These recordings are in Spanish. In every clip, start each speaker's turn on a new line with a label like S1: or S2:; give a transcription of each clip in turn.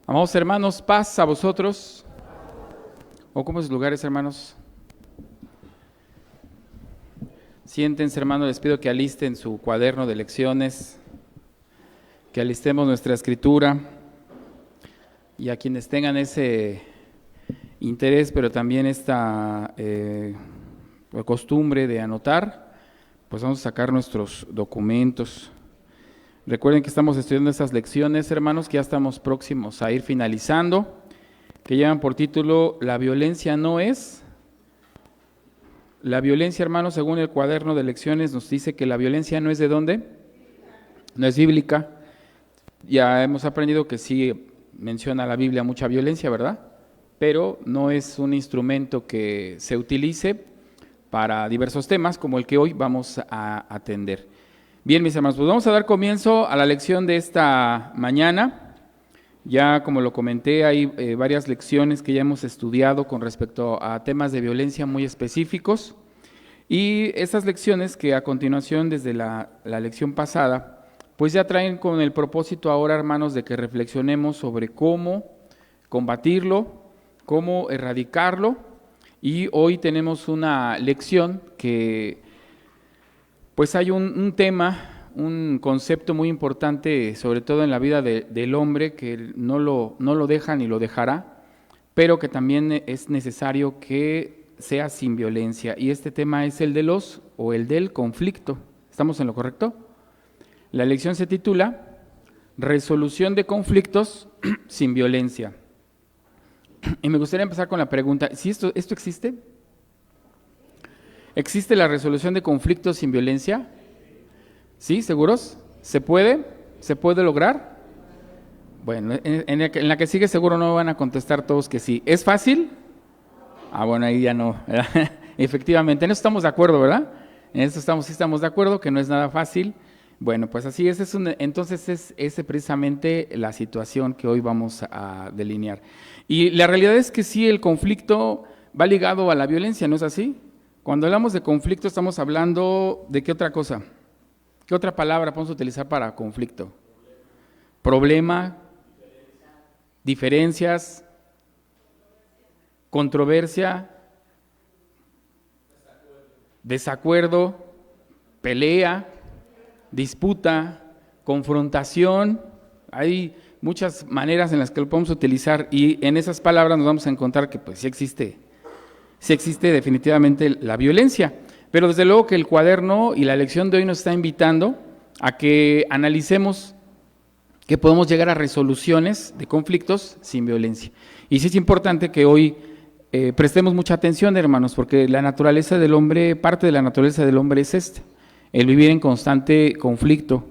S1: Amados hermanos, paz a vosotros. Ocupen sus lugares, hermanos. Siéntense, hermanos, les pido que alisten su cuaderno de lecciones, que alistemos nuestra escritura, y a quienes tengan ese interés, pero también esta costumbre de anotar, pues vamos a sacar nuestros documentos. Recuerden que estamos estudiando estas lecciones, hermanos, que ya estamos próximos a ir finalizando, que llevan por título La violencia no es. La violencia, hermanos, según el cuaderno de lecciones, nos dice que la violencia no es ¿de dónde? No es bíblica. Ya hemos aprendido que sí menciona la Biblia mucha violencia, ¿verdad? Pero no es un instrumento que se utilice para diversos temas como el que hoy vamos a atender. Bien, mis hermanos, pues vamos a dar comienzo a la lección de esta mañana. Ya como lo comenté, hay varias lecciones que ya hemos estudiado con respecto a temas de violencia muy específicos. Y estas lecciones que a continuación, desde la lección pasada, pues ya traen con el propósito ahora, hermanos, de que reflexionemos sobre cómo combatirlo, cómo erradicarlo. Y hoy tenemos una lección que pues hay un tema, un concepto muy importante, sobre todo en la vida del hombre, que no lo deja ni lo dejará, pero que también es necesario que sea sin violencia. Y este tema es el del conflicto. ¿Estamos en lo correcto? La lección se titula Resolución de conflictos sin violencia. Y me gustaría empezar con la pregunta, ¿si esto existe? ¿Existe la resolución de conflictos sin violencia? ¿Sí? ¿Seguros? ¿Se puede? ¿Se puede lograr? Bueno, en la que sigue seguro no van a contestar todos que sí. ¿Es fácil? Bueno, ahí ya no. Efectivamente, en eso estamos de acuerdo, ¿verdad? En eso sí estamos de acuerdo, que no es nada fácil. Bueno, pues así es. Entonces es precisamente la situación que hoy vamos a delinear. Y la realidad es que sí, el conflicto va ligado a la violencia, ¿no es así? Cuando hablamos de conflicto estamos hablando de ¿qué otra cosa? ¿Qué otra palabra podemos utilizar para conflicto? Problema, diferencias, controversia, desacuerdo, pelea, disputa, confrontación. Hay muchas maneras en las que lo podemos utilizar y en esas palabras nos vamos a encontrar que pues sí existe definitivamente la violencia. Pero desde luego que el cuaderno y la lección de hoy nos está invitando a que analicemos que podemos llegar a resoluciones de conflictos sin violencia. Y sí es importante que hoy prestemos mucha atención, hermanos, porque la naturaleza del hombre, parte de la naturaleza del hombre es el vivir en constante conflicto.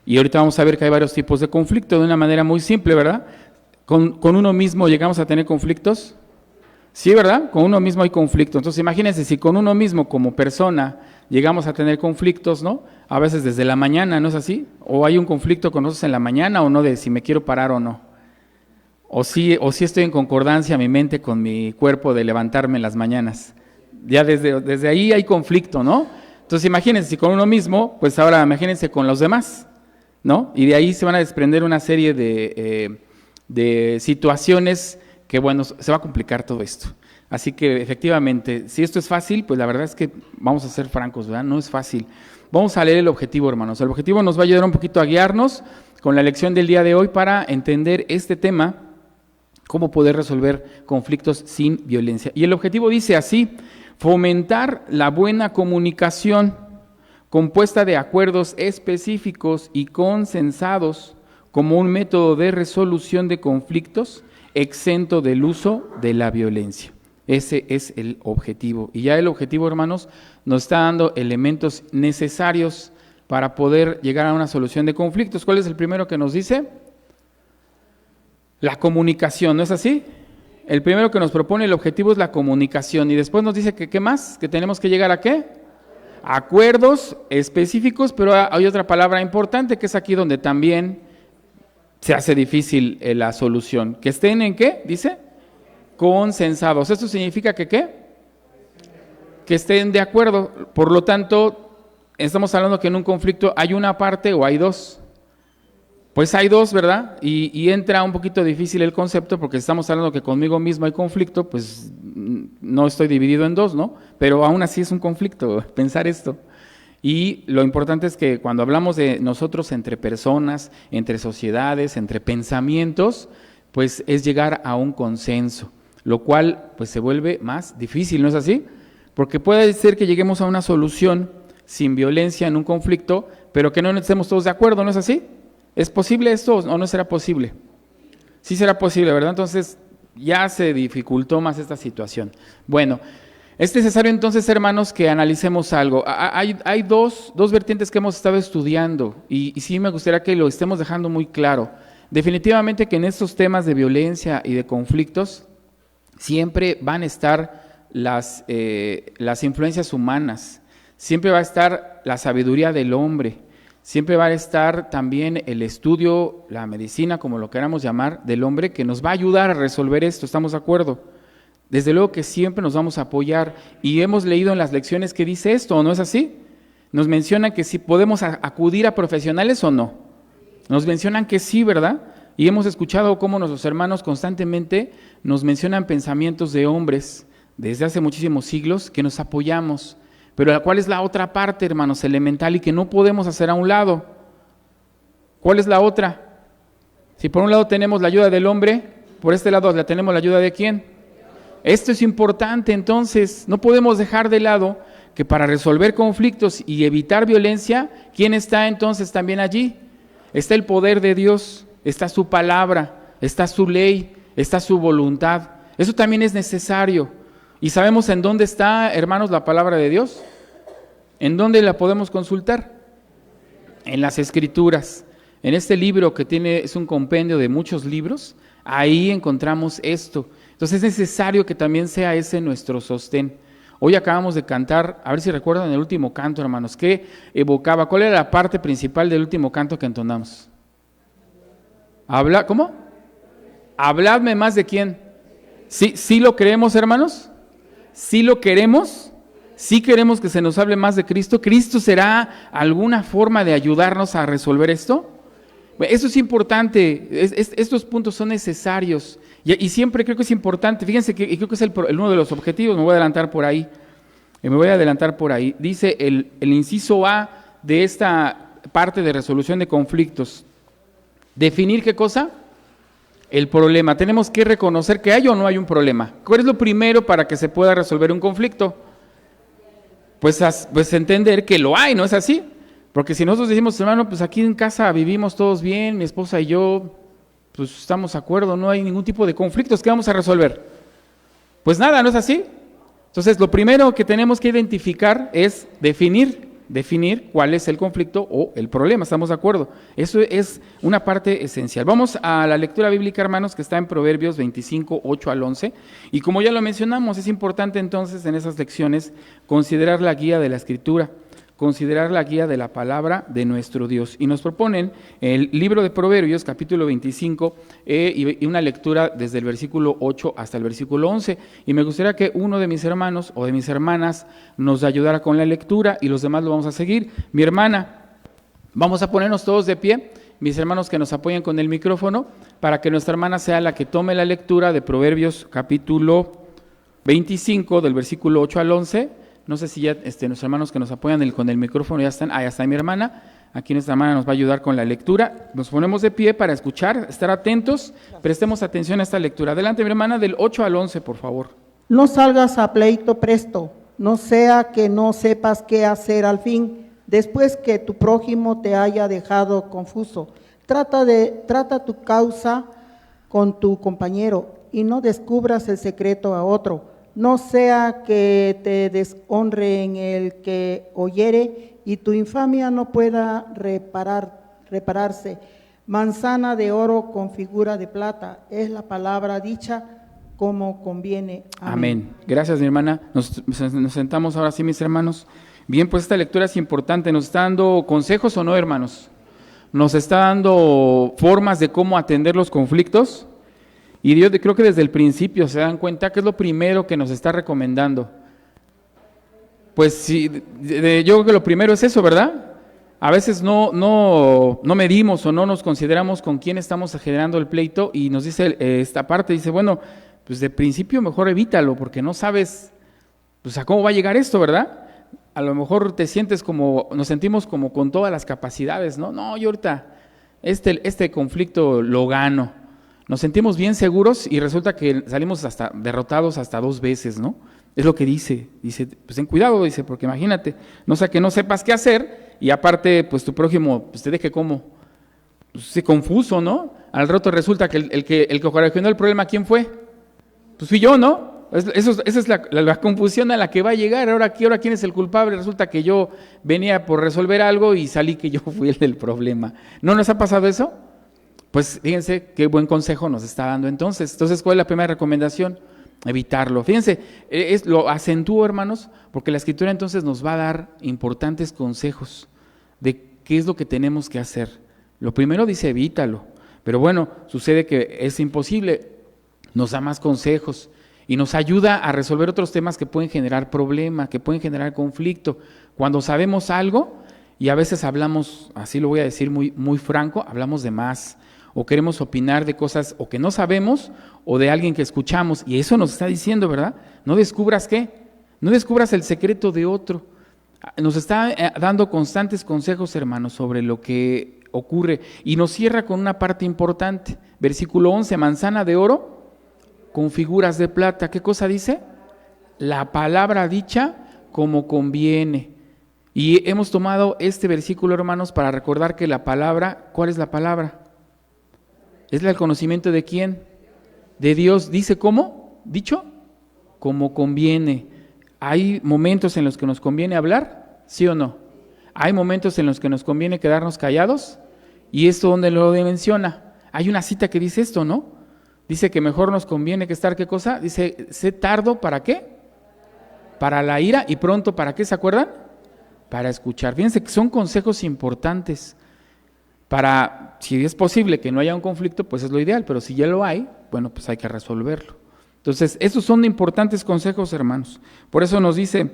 S1: Y ahorita vamos a ver que hay varios tipos de conflicto de una manera muy simple, ¿verdad? Con uno mismo llegamos a tener conflictos. Sí, ¿verdad? Con uno mismo hay conflicto. Entonces imagínense, si con uno mismo como persona llegamos a tener conflictos, ¿no? A veces desde la mañana, ¿no es así? O hay un conflicto con nosotros en la mañana o no, de si me quiero parar o no. O si estoy en concordancia mi mente con mi cuerpo de levantarme en las mañanas. Ya desde ahí hay conflicto, ¿no? Entonces imagínense, si con uno mismo, pues ahora imagínense con los demás, ¿no? Y de ahí se van a desprender una serie de situaciones que bueno, se va a complicar todo esto. Así que efectivamente, si esto es fácil, pues la verdad es que vamos a ser francos, ¿verdad? No es fácil. Vamos a leer el objetivo, hermanos. El objetivo nos va a ayudar un poquito a guiarnos con la lección del día de hoy para entender este tema, cómo poder resolver conflictos sin violencia. Y el objetivo dice así: fomentar la buena comunicación compuesta de acuerdos específicos y consensados como un método de resolución de conflictos exento del uso de la violencia. Ese es el objetivo. Y ya el objetivo, hermanos, nos está dando elementos necesarios para poder llegar a una solución de conflictos. ¿Cuál es el primero que nos dice? La comunicación, ¿no es así? El primero que nos propone el objetivo es la comunicación. Y después nos dice que ¿qué más? Que tenemos que llegar a ¿qué? Acuerdos específicos, pero hay otra palabra importante que es aquí donde también se hace difícil la solución. ¿Que estén en qué? Dice, consensados. ¿Esto significa que qué? Que estén de acuerdo. Por lo tanto, estamos hablando que en un conflicto hay una parte o hay dos. Pues hay dos, ¿verdad? Y entra un poquito difícil el concepto porque estamos hablando que conmigo mismo hay conflicto, pues no estoy dividido en dos, ¿no? Pero aún así es un conflicto pensar esto. Y lo importante es que cuando hablamos de nosotros entre personas, entre sociedades, entre pensamientos, pues es llegar a un consenso, lo cual pues se vuelve más difícil, ¿no es así? Porque puede ser que lleguemos a una solución sin violencia en un conflicto, pero que no estemos todos de acuerdo, ¿no es así? ¿Es posible esto o no será posible? Sí será posible, ¿verdad? Entonces ya se dificultó más esta situación. Bueno, es necesario entonces, hermanos, que analicemos algo. Hay dos vertientes que hemos estado estudiando y sí me gustaría que lo estemos dejando muy claro. Definitivamente que en estos temas de violencia y de conflictos siempre van a estar las influencias humanas, siempre va a estar la sabiduría del hombre, siempre va a estar también el estudio, la medicina, como lo queramos llamar, del hombre, que nos va a ayudar a resolver esto, ¿estamos de acuerdo? Desde luego que siempre nos vamos a apoyar y hemos leído en las lecciones que dice esto, ¿o no es así? Nos mencionan que si podemos acudir a profesionales o no. Nos mencionan que sí, ¿verdad? Y hemos escuchado cómo nuestros hermanos constantemente nos mencionan pensamientos de hombres desde hace muchísimos siglos que nos apoyamos. Pero ¿cuál es la otra parte, hermanos, elemental y que no podemos hacer a un lado? ¿Cuál es la otra? Si por un lado tenemos la ayuda del hombre, por este lado la tenemos la ayuda de ¿quién? Esto es importante, entonces, no podemos dejar de lado que para resolver conflictos y evitar violencia, ¿quién está entonces también allí? Está el poder de Dios, está su palabra, está su ley, está su voluntad. Eso también es necesario. ¿Y sabemos en dónde está, hermanos, la palabra de Dios? ¿En dónde la podemos consultar? En las Escrituras. En este libro que es un compendio de muchos libros, ahí encontramos esto. Entonces es necesario que también sea ese nuestro sostén. Hoy acabamos de cantar, a ver si recuerdan el último canto, hermanos, ¿qué evocaba? ¿Cuál era la parte principal del último canto que entonamos? ¿Cómo? Habladme más de quién. ¿Sí lo creemos, hermanos? ¿Sí lo queremos? ¿Sí queremos que se nos hable más de Cristo? ¿Cristo será alguna forma de ayudarnos a resolver esto? Eso es importante, estos puntos son necesarios y siempre creo que es importante, fíjense que creo que es uno de los objetivos, me voy a adelantar por ahí, dice el inciso A de esta parte de resolución de conflictos, definir ¿qué cosa? El problema, tenemos que reconocer que hay o no hay un problema. ¿Cuál es lo primero para que se pueda resolver un conflicto? Pues entender que lo hay, ¿no es así? Porque si nosotros decimos, hermano, pues aquí en casa vivimos todos bien, mi esposa y yo, pues estamos de acuerdo, no hay ningún tipo de conflictos, ¿qué vamos a resolver? Pues nada, ¿no es así? Entonces, lo primero que tenemos que identificar es definir cuál es el conflicto o el problema, ¿estamos de acuerdo? Eso es una parte esencial. Vamos a la lectura bíblica, hermanos, que está en Proverbios 25, 8 al 11, y como ya lo mencionamos, es importante entonces en esas lecciones considerar la guía de la Escritura, considerar la guía de la palabra de nuestro Dios. Y nos proponen el libro de Proverbios, capítulo 25, y una lectura desde el versículo 8 hasta el versículo 11. Y me gustaría que uno de mis hermanos o de mis hermanas nos ayudara con la lectura y los demás lo vamos a seguir. Mi hermana, vamos a ponernos todos de pie, mis hermanos que nos apoyen con el micrófono, para que nuestra hermana sea la que tome la lectura de Proverbios, capítulo 25, del versículo 8 al 11. No sé si ya nuestros hermanos que nos apoyan con el micrófono ya están. Ya está mi hermana. Aquí nuestra hermana nos va a ayudar con la lectura. Nos ponemos de pie para escuchar, estar atentos. Prestemos atención a esta lectura. Adelante, mi hermana, del 8 al 11, por favor.
S2: No salgas a pleito presto, no sea que no sepas qué hacer al fin, después que tu prójimo te haya dejado confuso. Trata tu causa con tu compañero y no descubras el secreto a otro. No sea que te deshonre en el que oyere y tu infamia no pueda repararse. Manzana de oro con figura de plata es la palabra dicha como conviene.
S1: Amén. Gracias, mi hermana. Nos sentamos ahora sí, mis hermanos. Bien, pues esta lectura es importante. ¿Nos está dando consejos o no, hermanos? ¿Nos está dando formas de cómo atender los conflictos? Y Dios, creo que desde el principio se dan cuenta que es lo primero que nos está recomendando. Pues sí, yo creo que lo primero es eso, ¿verdad? a veces no medimos o no nos consideramos con quién estamos generando el pleito y nos dice esta parte, dice, bueno, pues de principio mejor evítalo porque no sabes pues a cómo va a llegar esto, ¿verdad? A lo mejor te sientes nos sentimos como con todas las capacidades, ¿no? No, yo ahorita este conflicto lo gano. Nos sentimos bien seguros y resulta que salimos hasta derrotados hasta 2 veces, ¿no? Es lo que dice, pues ten cuidado, dice, porque imagínate, no sea que no sepas qué hacer y aparte, pues tu prójimo pues te deje como, pues, confuso, ¿no? Al rato resulta que el que ocasionó el problema, ¿quién fue? Pues fui yo, ¿no? Esa es la confusión a la que va a llegar. Ahora quién es el culpable. Resulta que yo venía por resolver algo y salí que yo fui el del problema. ¿No nos ha pasado eso? Pues fíjense qué buen consejo nos está dando entonces. Entonces, ¿cuál es la primera recomendación? Evitarlo. Fíjense, lo acentúo, hermanos, porque la Escritura entonces nos va a dar importantes consejos de qué es lo que tenemos que hacer. Lo primero dice evítalo, pero bueno, sucede que es imposible. Nos da más consejos y nos ayuda a resolver otros temas que pueden generar problema, que pueden generar conflicto. Cuando sabemos algo, y a veces hablamos, así lo voy a decir muy, muy franco, hablamos de más, o queremos opinar de cosas o que no sabemos, o de alguien que escuchamos, y eso nos está diciendo, ¿verdad? No descubras ¿qué? No descubras el secreto de otro. Nos está dando constantes consejos, hermanos, sobre lo que ocurre, y nos cierra con una parte importante. Versículo 11, manzana de oro con figuras de plata. ¿Qué cosa dice? La palabra dicha como conviene. Y hemos tomado este versículo, hermanos, para recordar que la palabra, ¿cuál es la palabra? ¿Es el conocimiento de quién? De Dios. ¿Dice cómo? ¿Dicho? Como conviene. ¿Hay momentos en los que nos conviene hablar? ¿Sí o no? ¿Hay momentos en los que nos conviene quedarnos callados? ¿Y esto dónde lo menciona? Hay una cita que dice esto, ¿no? Dice que mejor nos conviene que estar, ¿qué cosa? Dice, sé tardo, ¿para qué? Para la ira y pronto, ¿para qué? ¿Se acuerdan? Para escuchar. Fíjense que son consejos importantes para, si es posible que no haya un conflicto, pues es lo ideal, pero si ya lo hay, bueno, pues hay que resolverlo. Entonces, estos son importantes consejos, hermanos. Por eso nos dice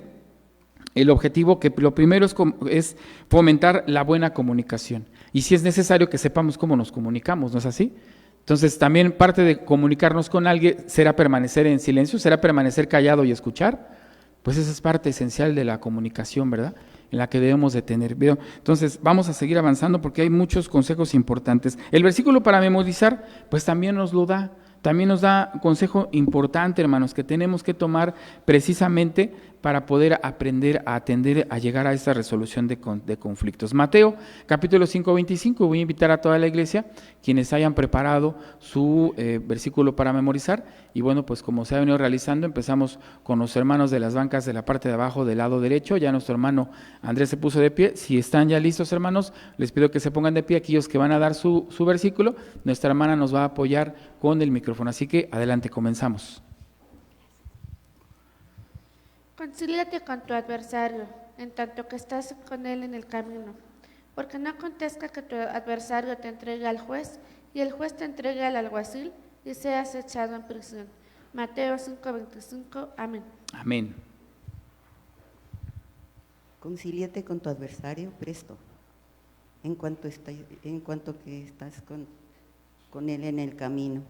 S1: el objetivo que lo primero es fomentar la buena comunicación. Y si es necesario que sepamos cómo nos comunicamos, ¿no es así? Entonces, también parte de comunicarnos con alguien será permanecer en silencio, será permanecer callado y escuchar. Pues esa es parte esencial de la comunicación, ¿verdad? En la que debemos de tener. Entonces, vamos a seguir avanzando porque hay muchos consejos importantes. El versículo para memorizar, pues también nos lo da. También nos da un consejo importante, hermanos, que tenemos que tomar precisamente para poder aprender a atender, a llegar a esta resolución de conflictos. Mateo, capítulo 5, 25, voy a invitar a toda la iglesia, quienes hayan preparado su versículo para memorizar, y bueno, pues como se ha venido realizando, empezamos con los hermanos de las bancas de la parte de abajo del lado derecho. Ya nuestro hermano Andrés se puso de pie. Si están ya listos, hermanos, les pido que se pongan de pie aquellos que van a dar su versículo. Nuestra hermana nos va a apoyar con el micrófono, así que adelante, comenzamos.
S3: Concíliate con tu adversario, en tanto que estás con él en el camino, porque no acontezca que tu adversario te entregue al juez, y el juez te entregue al alguacil, y seas echado en prisión. Mateo 5:25, amén.
S1: Amén.
S4: Concíliate con tu adversario presto, en cuanto que estás con él en el camino,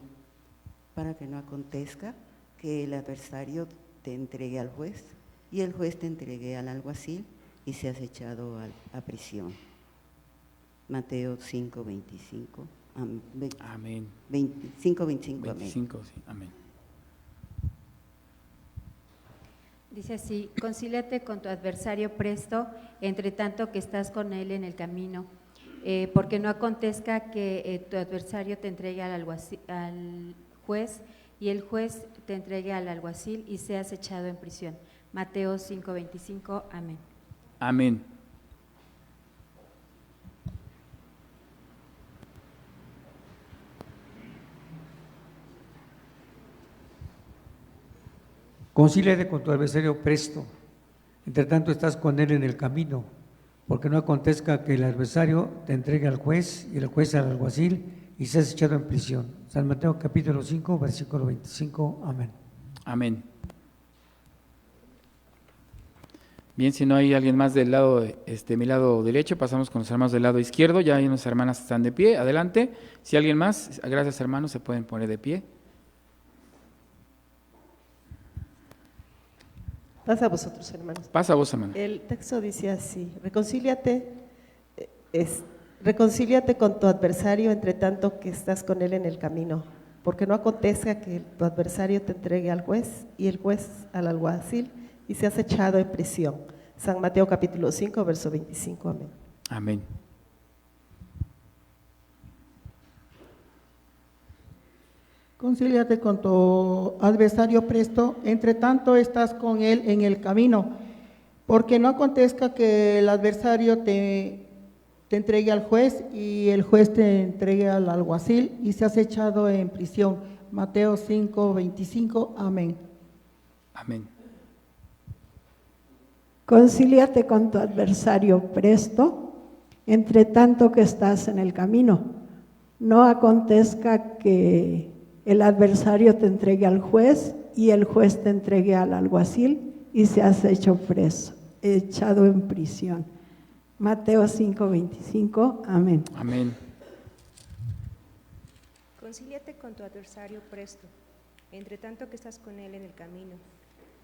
S4: para que no acontezca que el adversario te entregue al juez y el juez te entregue al alguacil y seas echado a prisión. Mateo 5:25,
S1: Amén.
S4: 5:25, amén.
S1: 25, sí, amén.
S5: Dice así: concíliate con tu adversario presto, entre tanto que estás con él en el camino, porque no acontezca que tu adversario te entregue al juez y el juez te entregue al alguacil y seas echado en prisión. Mateo 5:25, amén.
S1: Amén.
S6: Concíliate con tu adversario presto, entre tanto estás con él en el camino, porque no acontezca que el adversario te entregue al juez y el juez al alguacil y seas echado en prisión. San Mateo capítulo 5, versículo 25, amén.
S1: Amén. Bien, si no hay alguien más del lado, mi lado derecho, pasamos con los hermanos del lado izquierdo. Ya hay unas hermanas que están de pie. Adelante. Si alguien más, gracias hermanos, se pueden poner de pie.
S7: Pasa a vosotros, hermanos.
S1: Pasa a vos, hermano.
S7: El texto dice así: reconcíliate con tu adversario entre tanto que estás con él en el camino, porque no acontezca que tu adversario te entregue al juez y el juez al alguacil y seas echado en prisión. San Mateo capítulo 5, verso 25. Amén.
S1: Amén.
S2: Concíliate con tu adversario presto, entre tanto estás con él en el camino, porque no acontezca que el adversario te entregue al juez y el juez te entregue al alguacil y seas echado en prisión. Mateo 5, 25. Amén.
S1: Amén.
S8: Concíliate con tu adversario presto, entre tanto que estás en el camino. No acontezca que el adversario te entregue al juez y el juez te entregue al alguacil y seas hecho preso, echado en prisión. Mateo 5:25. Amén.
S1: Amén.
S9: Concíliate con tu adversario presto, entre tanto que estás con él en el camino.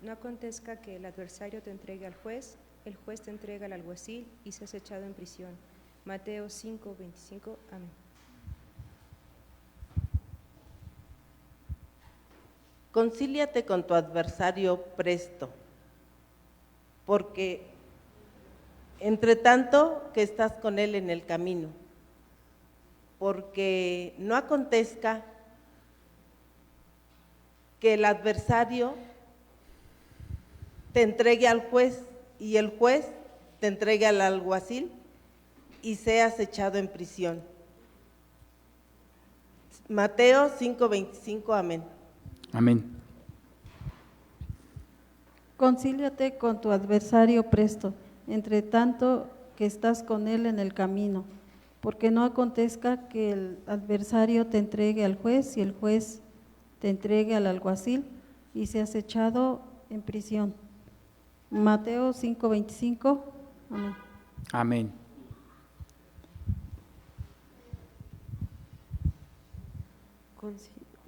S9: No acontezca que el adversario te entregue al juez, el juez te entrega al alguacil y seas echado en prisión. Mateo 5:25. Amén.
S10: Concíliate con tu adversario presto, porque entre tanto que estás con él en el camino, porque no acontezca que el adversario te entregue al juez y el juez te entregue al alguacil y seas echado en prisión. Mateo 5:25. Amén.
S1: Amén.
S11: Concíliate con tu adversario presto, entre tanto que estás con él en el camino, porque no acontezca que el adversario te entregue al juez y el juez te entregue al alguacil y seas echado en prisión. Mateo 5:25. Amén.
S1: Amén.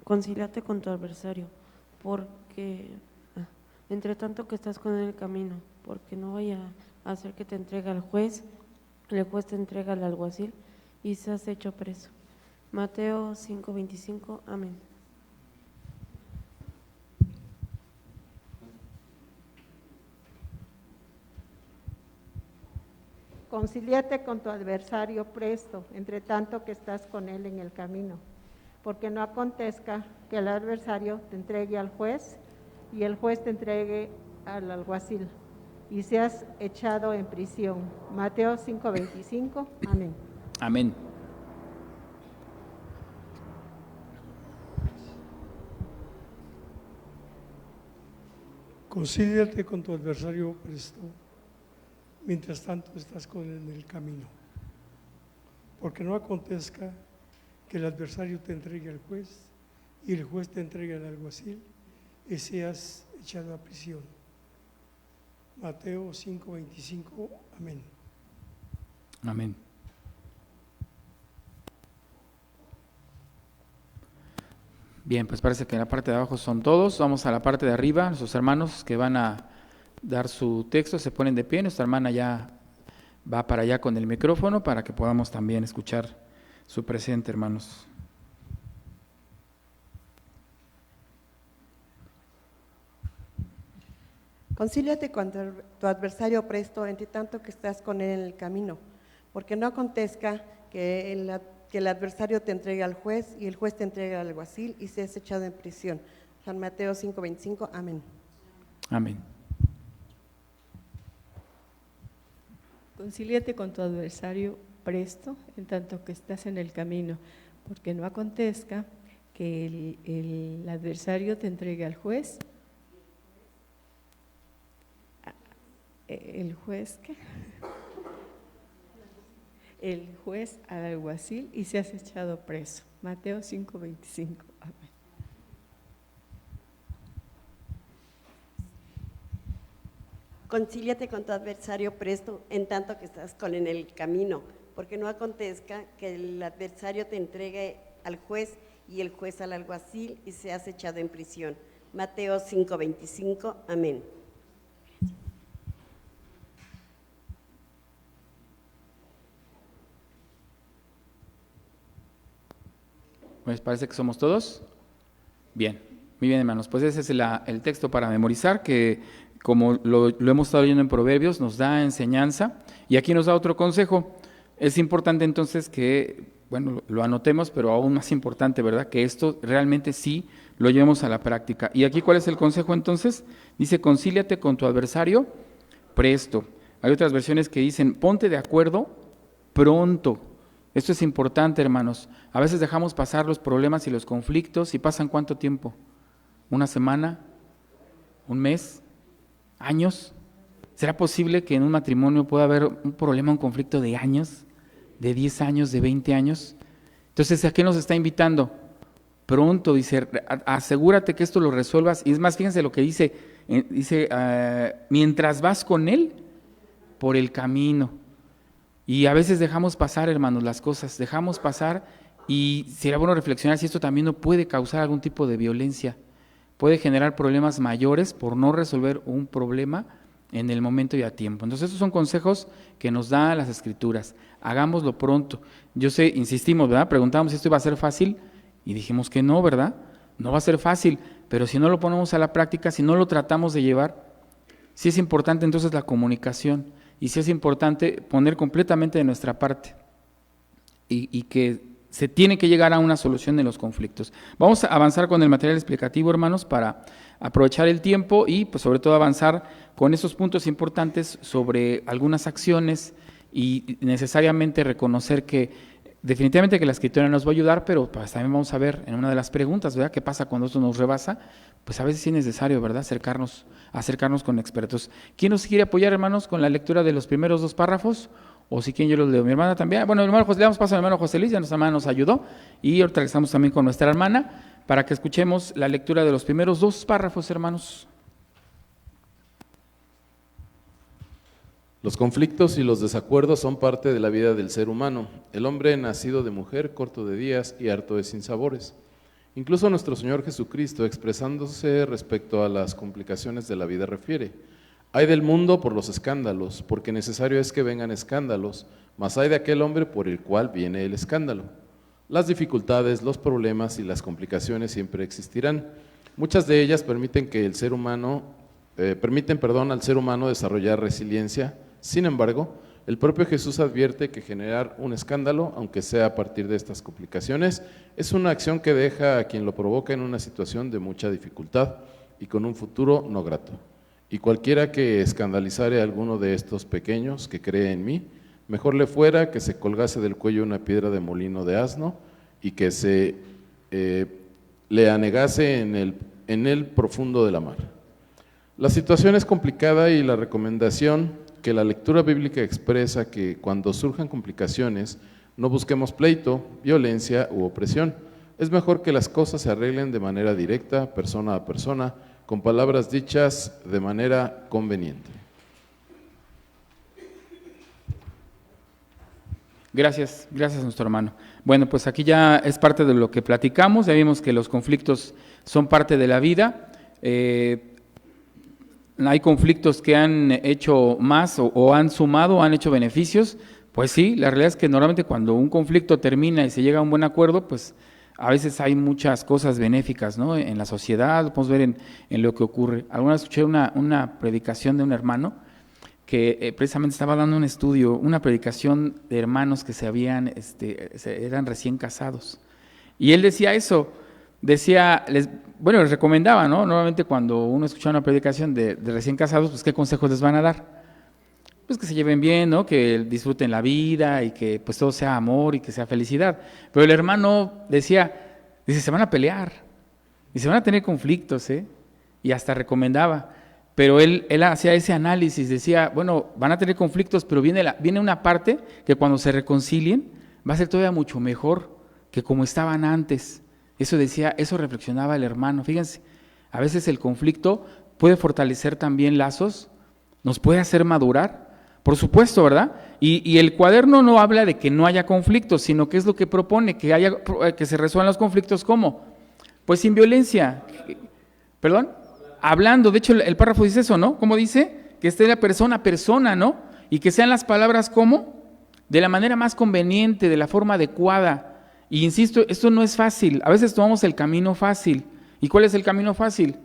S12: Concíliate con tu adversario, porque entre tanto que estás con él en el camino, porque no vaya a hacer que te entregue al juez, el juez te entrega al alguacil y seas hecho preso. Mateo 5:25. Amén.
S8: Concíliate con tu adversario presto, entre tanto que estás con él en el camino, porque no acontezca que el adversario te entregue al juez y el juez te entregue al alguacil y seas echado en prisión. Mateo 5:25. Amén.
S1: Amén.
S13: Concíliate con tu adversario presto, mientras tanto estás con él en el camino, porque no acontezca que el adversario te entregue al juez y el juez te entregue al alguacil y seas echado a prisión. Mateo 5:25. Amén.
S1: Amén. Bien, pues parece que en la parte de abajo son todos. Vamos a la parte de arriba. Nuestros hermanos que van a dar su texto se ponen de pie. Nuestra hermana ya va para allá con el micrófono para que podamos también escuchar su presente, hermanos.
S7: Concíliate con tu adversario presto, entre tanto que estás con él en el camino, porque no acontezca que el adversario te entregue al juez y el juez te entregue al alguacil y seas echado en prisión. San Mateo 5:25. Amén.
S1: Amén.
S14: Concíliate con tu adversario presto, en tanto que estás en el camino, porque no acontezca que el adversario te entregue al juez. ¿El juez qué? El juez al alguacil y seas echado preso. Mateo 5:25. Amén.
S15: Concíliate con tu adversario presto en tanto que estás con él en el camino, porque no acontezca que el adversario te entregue al juez y el juez al alguacil y seas echado en prisión. Mateo 5:25. Amén.
S1: Pues parece que somos todos. Bien, muy bien, hermanos. Pues ese es el texto para memorizar, que como lo hemos estado leyendo en Proverbios, nos da enseñanza. Y aquí nos da otro consejo. Es importante entonces que, bueno, lo anotemos, pero aún más importante, ¿verdad? Que esto realmente sí lo llevemos a la práctica. Y aquí, ¿cuál es el consejo entonces? Dice, concíliate con tu adversario presto. Hay otras versiones que dicen, ponte de acuerdo pronto. Esto es importante, hermanos. A veces dejamos pasar los problemas y los conflictos y pasan ¿cuánto tiempo? ¿Una semana? ¿Un mes? ¿Años? ¿Será posible que en un matrimonio pueda haber un problema, un conflicto de años? ¿De 10 años, de 20 años? Entonces, ¿a qué nos está invitando? Pronto, dice, asegúrate que esto lo resuelvas. Y es más, fíjense lo que dice, mientras vas con él por el camino. Y a veces dejamos pasar, hermanos, las cosas, dejamos pasar y sería bueno reflexionar si esto también no puede causar algún tipo de violencia, puede generar problemas mayores por no resolver un problema en el momento y a tiempo. Entonces estos son consejos que nos dan las Escrituras, hagámoslo pronto. Yo sé, insistimos, ¿verdad? Preguntamos si esto iba a ser fácil y dijimos que no, ¿verdad? No va a ser fácil, pero si no lo ponemos a la práctica, si no lo tratamos de llevar, sí es importante entonces la comunicación. Y sí es importante poner completamente de nuestra parte y que se tiene que llegar a una solución de los conflictos. Vamos a avanzar con el material explicativo, hermanos, para aprovechar el tiempo y pues sobre todo avanzar con esos puntos importantes sobre algunas acciones y necesariamente reconocer que definitivamente que la Escritura nos va a ayudar, pero pues también vamos a ver en una de las preguntas, ¿verdad? ¿Qué pasa cuando esto nos rebasa? Pues a veces sí es necesario, ¿verdad? Acercarnos con expertos. ¿Quién nos quiere apoyar, hermanos, con la lectura de los primeros 2 párrafos? O si quieren yo los leo. Mi hermana también. Bueno, mi hermano José, le damos paso a mi hermano José Luis, ya nuestra hermana nos ayudó. Y ahorita estamos también con nuestra hermana para que escuchemos la lectura de los primeros 2 párrafos, hermanos.
S16: Los conflictos y los desacuerdos son parte de la vida del ser humano. El hombre nacido de mujer, corto de días y harto de sinsabores. Incluso nuestro Señor Jesucristo, expresándose respecto a las complicaciones de la vida, refiere: hay del mundo por los escándalos, porque necesario es que vengan escándalos, mas hay de aquel hombre por el cual viene el escándalo. Las dificultades, los problemas y las complicaciones siempre existirán. Muchas de ellas permiten al ser humano desarrollar resiliencia. Sin embargo, el propio Jesús advierte que generar un escándalo, aunque sea a partir de estas complicaciones, es una acción que deja a quien lo provoca en una situación de mucha dificultad y con un futuro no grato. Y cualquiera que escandalizare a alguno de estos pequeños que cree en mí, mejor le fuera que se colgase del cuello una piedra de molino de asno y que se le anegase en el profundo de la mar. La situación es complicada y la recomendación que la lectura bíblica expresa que cuando surjan complicaciones no busquemos pleito, violencia u opresión. Es mejor que las cosas se arreglen de manera directa, persona a persona, con palabras dichas de manera conveniente.
S1: Gracias nuestro hermano. Bueno, pues aquí ya es parte de lo que platicamos, ya vimos que los conflictos son parte de la vida. Hay conflictos que han hecho más o han sumado o han hecho beneficios. Pues sí, la realidad es que normalmente cuando un conflicto termina y se llega a un buen acuerdo, pues a veces hay muchas cosas benéficas, ¿no? En la sociedad, lo podemos ver en lo que ocurre. Alguna vez escuché una predicación de un hermano que precisamente estaba dando un estudio, una predicación de hermanos que eran recién casados. Y él decía eso, les recomendaba, ¿no? Normalmente cuando uno escucha una predicación de recién casados, pues ¿qué consejos les van a dar? Pues que se lleven bien, ¿no? Que disfruten la vida y que pues todo sea amor y que sea felicidad. Pero el hermano dice, se van a pelear y se van a tener conflictos, y hasta recomendaba. Pero él hacía ese análisis, decía, bueno, van a tener conflictos, pero viene una parte que cuando se reconcilien va a ser todavía mucho mejor que como estaban antes. Eso reflexionaba el hermano. Fíjense, a veces el conflicto puede fortalecer también lazos ¿Nos puede hacer madurar? Por supuesto, ¿verdad? Y el cuaderno no habla de que no haya conflictos, sino que es lo que propone, que se resuelvan los conflictos, ¿cómo? Pues sin violencia. ¿Perdón? Hablando, de hecho el párrafo dice eso, ¿no? ¿Cómo dice? Que esté la persona a persona, ¿no? Y que sean las palabras, ¿cómo? De la manera más conveniente, de la forma adecuada. Y insisto, esto no es fácil. A veces tomamos el camino fácil. ¿Y cuál es el camino fácil?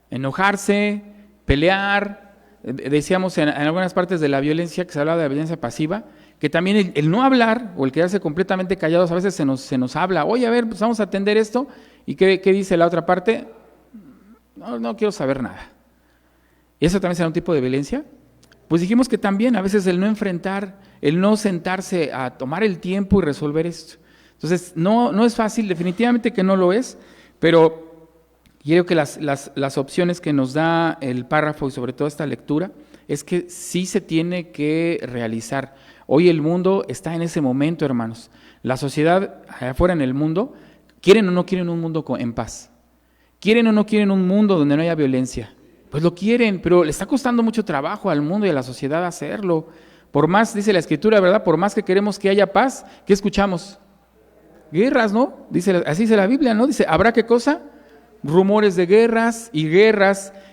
S1: Enojarse, pelear. Decíamos en algunas partes de la violencia, que se hablaba de la violencia pasiva, que también el no hablar o el quedarse completamente callados, a veces se nos habla, oye, a ver, pues vamos a atender esto, ¿y qué dice la otra parte? No quiero saber nada. ¿Y eso también será un tipo de violencia? Pues dijimos que también a veces el no enfrentar, el no sentarse a tomar el tiempo y resolver esto. Entonces, no es fácil, definitivamente que no lo es, pero creo que las opciones que nos da el párrafo y sobre todo esta lectura es que sí se tiene que realizar. Hoy el mundo está en ese momento, hermanos. La sociedad allá afuera en el mundo, ¿quieren o no quieren un mundo en paz? ¿Quieren o no quieren un mundo donde no haya violencia? Pues lo quieren, pero le está costando mucho trabajo al mundo y a la sociedad hacerlo. Por más, dice la Escritura, ¿verdad? Por más que queremos que haya paz, ¿qué escuchamos? Guerras, ¿no? Así dice la Biblia, ¿no? Dice, ¿habrá qué cosa? Rumores de guerras,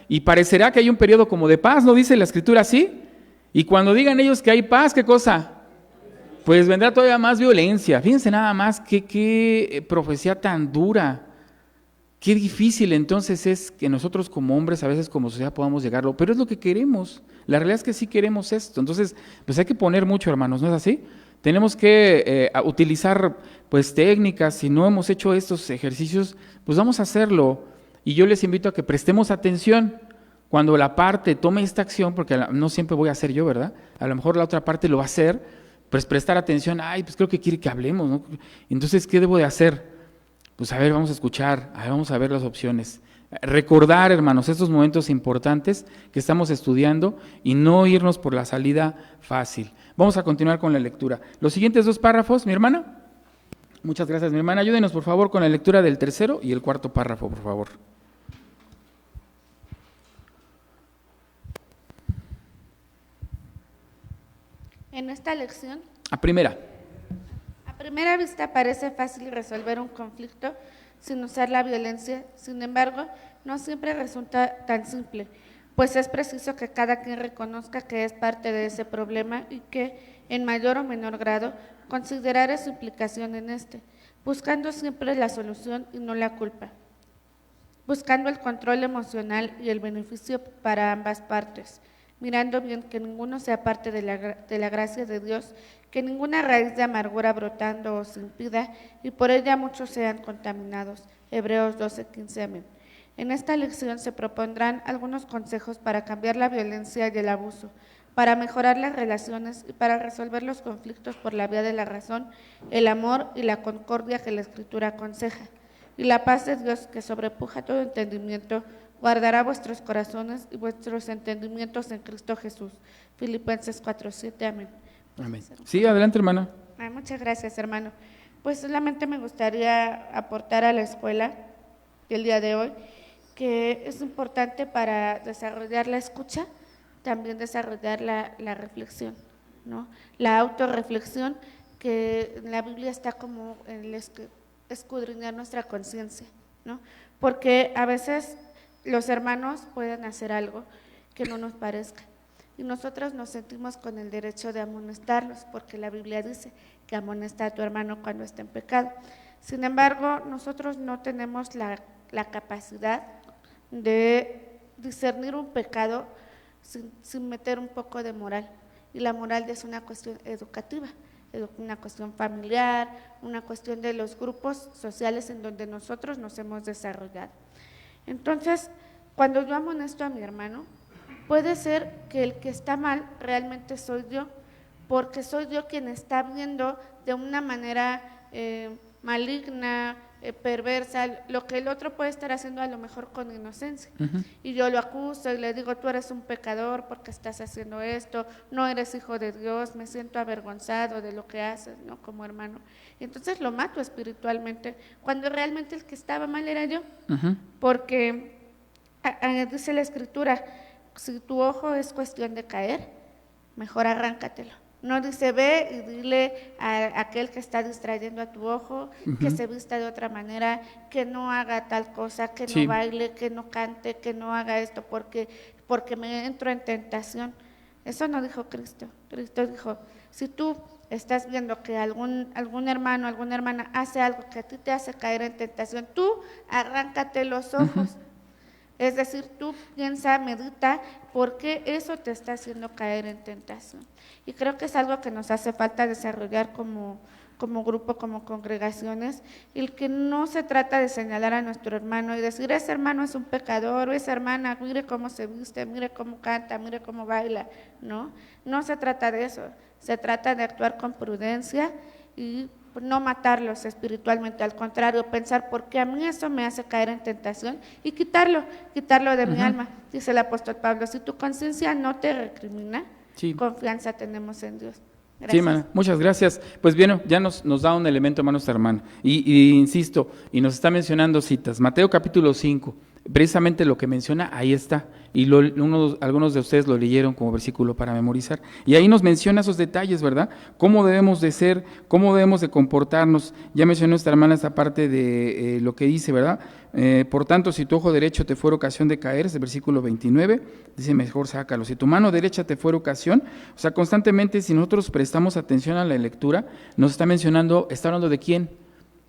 S1: y parecerá que hay un periodo como de paz, ¿no dice la Escritura así? Y cuando digan ellos que hay paz, ¿qué cosa? Pues vendrá todavía más violencia. Fíjense nada más qué profecía tan dura, qué difícil entonces es que nosotros como hombres, a veces como sociedad podamos llegarlo, pero es lo que queremos. La realidad es que sí queremos esto, entonces pues hay que poner mucho, hermanos, ¿no es así? Tenemos que utilizar pues técnicas. Si no hemos hecho estos ejercicios, pues vamos a hacerlo. Y yo les invito a que prestemos atención cuando la parte tome esta acción, porque no siempre voy a hacer yo, ¿verdad? A lo mejor la otra parte lo va a hacer, pues prestar atención. Ay, pues creo que quiere que hablemos, ¿no? Entonces, ¿qué debo de hacer? Pues a ver, vamos a escuchar, vamos a ver las opciones. Recordar, hermanos, estos momentos importantes que estamos estudiando y no irnos por la salida fácil. Vamos a continuar con la lectura. Los siguientes dos párrafos, mi hermana. Muchas gracias, mi hermana. Ayúdenos, por favor, con la lectura del tercero y el cuarto párrafo, por favor.
S3: En esta lección,
S1: A primera
S3: vista parece fácil resolver un conflicto sin usar la violencia, sin embargo, no siempre resulta tan simple, pues es preciso que cada quien reconozca que es parte de ese problema y que, en mayor o menor grado, considerará su implicación en este, buscando siempre la solución y no la culpa, buscando el control emocional y el beneficio para ambas partes, mirando bien que ninguno sea parte de la gracia de Dios, que ninguna raíz de amargura brotando os impida y por ella muchos sean contaminados. Hebreos 12:15, amén. En esta lección se propondrán algunos consejos para cambiar la violencia y el abuso, para mejorar las relaciones y para resolver los conflictos por la vía de la razón, el amor y la concordia que la Escritura aconseja. Y la paz de Dios, que sobrepuja todo entendimiento, guardará vuestros corazones y vuestros entendimientos en Cristo Jesús. Filipenses 4:7, amén.
S1: Amén. Sí, adelante, hermana.
S3: Muchas gracias, hermano. Pues solamente me gustaría aportar a la escuela el día de hoy que es importante para desarrollar la escucha, también desarrollar la reflexión, ¿no? La autorreflexión, que en la Biblia está como el escudriñar nuestra conciencia, ¿no? Porque a veces los hermanos pueden hacer algo que no nos parezca y nosotros nos sentimos con el derecho de amonestarlos, porque la Biblia dice que amonesta a tu hermano cuando está en pecado. Sin embargo, nosotros no tenemos la capacidad de discernir un pecado sin meter un poco de moral, y la moral es una cuestión educativa, una cuestión familiar, una cuestión de los grupos sociales en donde nosotros nos hemos desarrollado. Entonces, cuando yo amonesto a mi hermano, puede ser que el que está mal realmente soy yo, porque soy yo quien está viendo de una manera maligna, perversa, lo que el otro puede estar haciendo a lo mejor con inocencia. Y yo lo acuso y le digo, tú eres un pecador porque estás haciendo esto, no eres hijo de Dios, me siento avergonzado de lo que haces, ¿no? Como hermano. Y entonces lo mato espiritualmente, cuando realmente el que estaba mal era yo, porque dice la Escritura, si tu ojo es cuestión de caer, mejor arráncatelo. No dice, ve y dile a aquel que está distrayendo a tu ojo que se vista de otra manera, que no haga tal cosa, que no baile, que no cante, que no haga esto, porque me entro en tentación. Eso no dijo Cristo. Cristo dijo, si tú estás viendo que algún hermano, alguna hermana hace algo que a ti te hace caer en tentación, tú arráncate los ojos. Es decir, tú piensa, medita, porque eso te está haciendo caer en tentación. Y creo que es algo que nos hace falta desarrollar como grupo, como congregaciones, y el que no se trata de señalar a nuestro hermano y decir, ese hermano es un pecador, o esa hermana, mire cómo se viste, mire cómo canta, mire cómo baila, ¿no? No se trata de eso, se trata de actuar con prudencia y no matarlos espiritualmente, al contrario, pensar por qué a mí eso me hace caer en tentación y quitarlo de mi alma. Dice el apóstol Pablo, si tu conciencia no te recrimina, confianza tenemos en Dios. Gracias.
S1: Sí, hermana, muchas gracias. Pues bien, ya nos da un elemento, hermano, nuestra hermana. Y insisto, y nos está mencionando citas. Mateo capítulo 5, precisamente lo que menciona, ahí está. Y algunos de ustedes lo leyeron como versículo para memorizar. Y ahí nos menciona esos detalles, ¿verdad? Cómo debemos de ser, cómo debemos de comportarnos. Ya mencionó nuestra hermana esta parte de lo que dice, ¿verdad? Por tanto, si tu ojo derecho te fuera ocasión de caer, es el versículo 29, dice, mejor sácalo. Si tu mano derecha te fuera ocasión, o sea, constantemente, si nosotros prestamos atención a la lectura, nos está mencionando, está hablando de quién,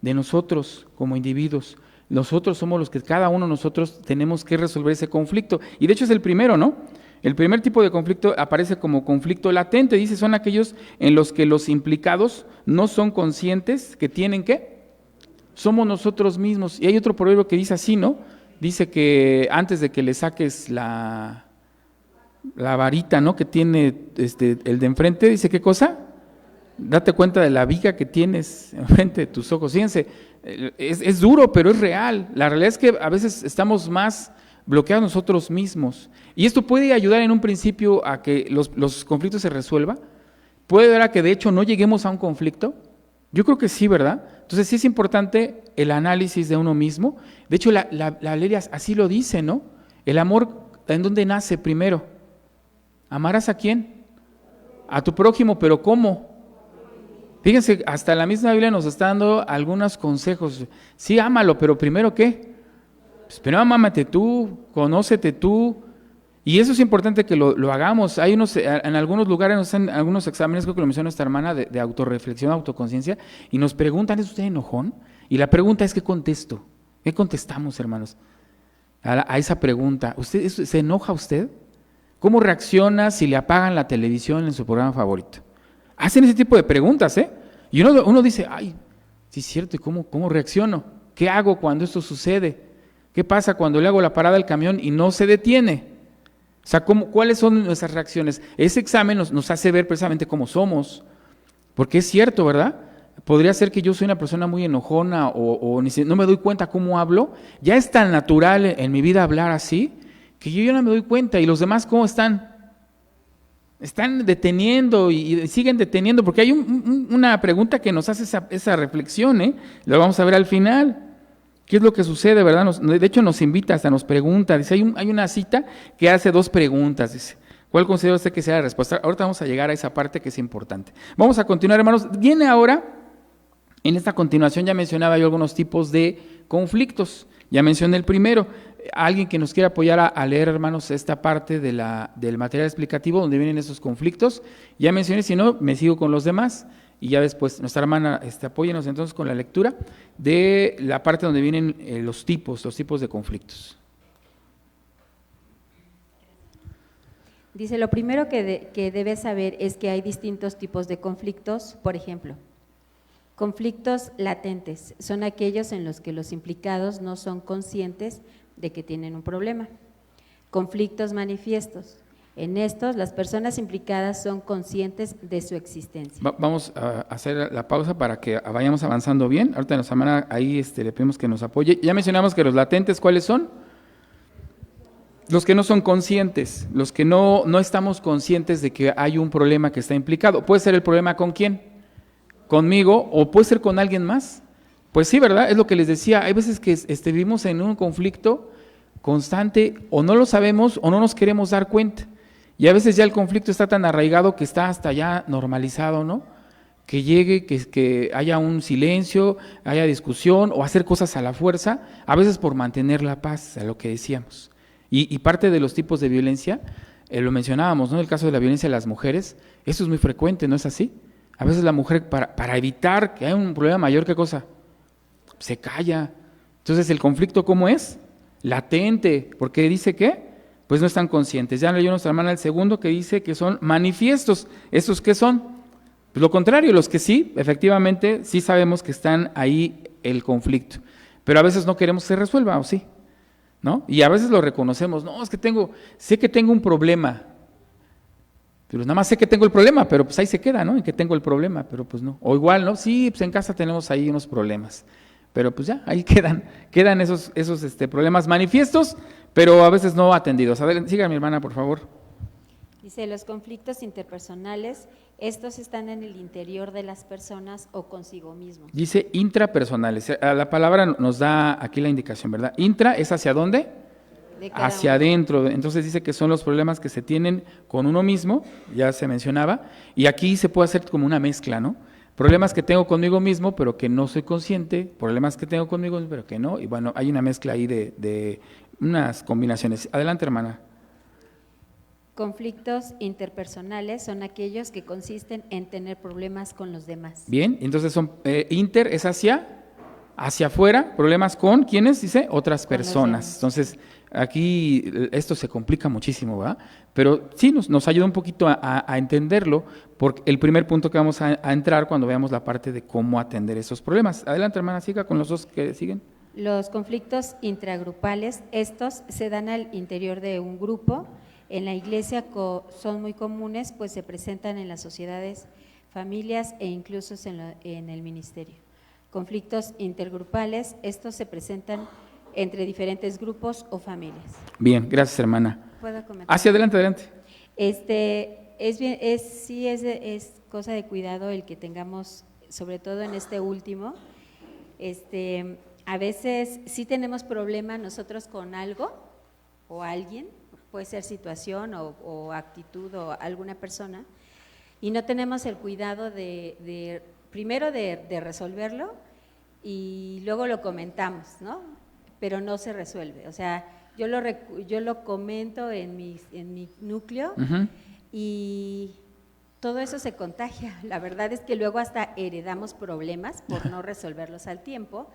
S1: de nosotros como individuos. Nosotros somos los que cada uno de nosotros tenemos que resolver ese conflicto. Y de hecho es el primero, ¿no? El primer tipo de conflicto aparece como conflicto latente. Dice, son aquellos en los que los implicados no son conscientes que tienen ¿qué? Somos nosotros mismos. Y hay otro proverbio que dice así, ¿no? Dice que antes de que le saques la varita, ¿no? Que tiene el de enfrente, dice, ¿qué cosa? Date cuenta de la viga que tienes enfrente de tus ojos. Fíjense, es duro, pero es real. La realidad es que a veces estamos más bloqueados nosotros mismos. Y esto puede ayudar en un principio a que los conflictos se resuelvan. Puede ayudar a que de hecho no lleguemos a un conflicto. Yo creo que sí, ¿verdad? Entonces sí es importante el análisis de uno mismo. De hecho la ley así lo dice, ¿no? El amor, ¿en dónde nace primero? ¿Amarás a quién? A tu prójimo, pero ¿cómo? Fíjense, hasta la misma Biblia nos está dando algunos consejos. Sí, ámalo, pero primero ¿qué? Pues primero amámate tú, conócete tú. Y eso es importante que lo hagamos. Hay en algunos lugares, en algunos exámenes, creo que lo mencionó nuestra hermana, de autorreflexión, autoconciencia, y nos preguntan, ¿es usted enojón? Y la pregunta es, ¿qué contesto? ¿Qué contestamos, hermanos? A esa pregunta, ¿se enoja usted? ¿Cómo reacciona si le apagan la televisión en su programa favorito? Hacen ese tipo de preguntas, ¿eh? Y uno dice, ay, sí es cierto, ¿y cómo reacciono? ¿Qué hago cuando esto sucede? ¿Qué pasa cuando le hago la parada al camión y no se detiene? O sea, ¿cuáles son nuestras reacciones? Ese examen nos hace ver precisamente cómo somos, porque es cierto, ¿verdad? Podría ser que yo soy una persona muy enojona o no me doy cuenta cómo hablo. Ya es tan natural en mi vida hablar así, que yo no me doy cuenta. ¿Y los demás cómo están? Están deteniendo y siguen deteniendo, porque hay una pregunta que nos hace esa reflexión, ¿eh? Lo vamos a ver al final. ¿Qué es lo que sucede, verdad? De hecho nos invita, hasta nos pregunta, dice, hay una cita que hace 2 preguntas, dice, ¿cuál considera usted que sea la respuesta? Ahorita vamos a llegar a esa parte que es importante. Vamos a continuar, hermanos. Viene ahora, en esta continuación ya mencionaba yo algunos tipos de conflictos, ya mencioné el primero. Alguien que nos quiera apoyar a leer, hermanos, esta parte del material explicativo donde vienen esos conflictos, ya mencioné, si no, me sigo con los demás, y ya después, nuestra hermana, apóyenos entonces con la lectura de la parte donde vienen los tipos de conflictos.
S5: Dice, lo primero que debes saber es que hay distintos tipos de conflictos. Por ejemplo, conflictos latentes son aquellos en los que los implicados no son conscientes de que tienen un problema. Conflictos manifiestos. En estos, las personas implicadas son conscientes de su existencia.
S1: Vamos a hacer la pausa para que vayamos avanzando bien. Ahorita en la semana ahí le pedimos que nos apoye. Ya mencionamos que los latentes, ¿cuáles son? Los que no son conscientes, los que no estamos conscientes de que hay un problema que está implicado. ¿Puede ser el problema con quién? ¿Conmigo? ¿O puede ser con alguien más? Pues sí, ¿verdad? Es lo que les decía. Hay veces que vivimos en un conflicto constante, o no lo sabemos o no nos queremos dar cuenta. Y a veces ya el conflicto está tan arraigado que está hasta ya normalizado, ¿no? Que llegue, que haya un silencio, haya discusión o hacer cosas a la fuerza, a veces por mantener la paz, a lo que decíamos. Y parte de los tipos de violencia, lo mencionábamos, ¿no? El caso de la violencia de las mujeres, eso es muy frecuente, ¿no es así? A veces la mujer, para evitar que haya un problema mayor, ¿qué cosa? Se calla. Entonces, ¿el conflicto cómo es? Latente, porque dice que pues no están conscientes. Ya leyó nuestra hermana el segundo que dice que son manifiestos. ¿Esos qué son? Pues lo contrario, los que sí, efectivamente, sí sabemos que están ahí el conflicto, pero a veces no queremos que se resuelva, ¿o sí? ¿No? Y a veces lo reconocemos, no, es que sé que tengo un problema, pero nada más sé que tengo el problema, pero pues ahí se queda, ¿no? En que tengo el problema, pero pues no. O igual, ¿no? Sí, pues en casa tenemos ahí unos problemas, pero pues ya, ahí quedan esos problemas manifiestos, pero a veces no atendidos. A ver, siga mi hermana, por favor.
S5: Dice, los conflictos interpersonales, estos están en el interior de las personas o consigo mismos.
S1: Dice intrapersonales. La palabra nos da aquí la indicación, ¿verdad? Intra es hacia dónde? Hacia adentro. Entonces dice que son los problemas que se tienen con uno mismo, ya se mencionaba, y aquí se puede hacer como una mezcla, ¿no? Problemas que tengo conmigo mismo, pero que no soy consciente, problemas que tengo conmigo, pero que no, y bueno, hay una mezcla ahí de unas combinaciones. Adelante, hermana.
S5: Conflictos interpersonales son aquellos que consisten en tener problemas con los demás.
S1: Bien, entonces son inter es hacia afuera, problemas con ¿quiénes? Dice otras personas. Entonces aquí esto se complica muchísimo, ¿verdad? Pero sí nos ayuda un poquito a entenderlo, porque el primer punto que vamos a entrar cuando veamos la parte de cómo atender esos problemas. Adelante, hermana, siga con los dos que siguen.
S5: Los conflictos intragrupales, estos se dan al interior de un grupo. En la iglesia son muy comunes, pues se presentan en las sociedades, familias e incluso en el ministerio. Conflictos intergrupales, estos se presentan entre diferentes grupos o familias.
S1: Bien, gracias, hermana.
S5: ¿Puedo comentar?
S1: Hacia adelante.
S5: Es cosa de cuidado el que tengamos, sobre todo en este último, a veces sí tenemos problema nosotros con algo o alguien, puede ser situación o actitud o alguna persona, y no tenemos el cuidado primero de resolverlo y luego lo comentamos, ¿no? Pero no se resuelve. O sea, yo lo comento en mi núcleo y todo eso se contagia. La verdad es que luego hasta heredamos problemas por no resolverlos al tiempo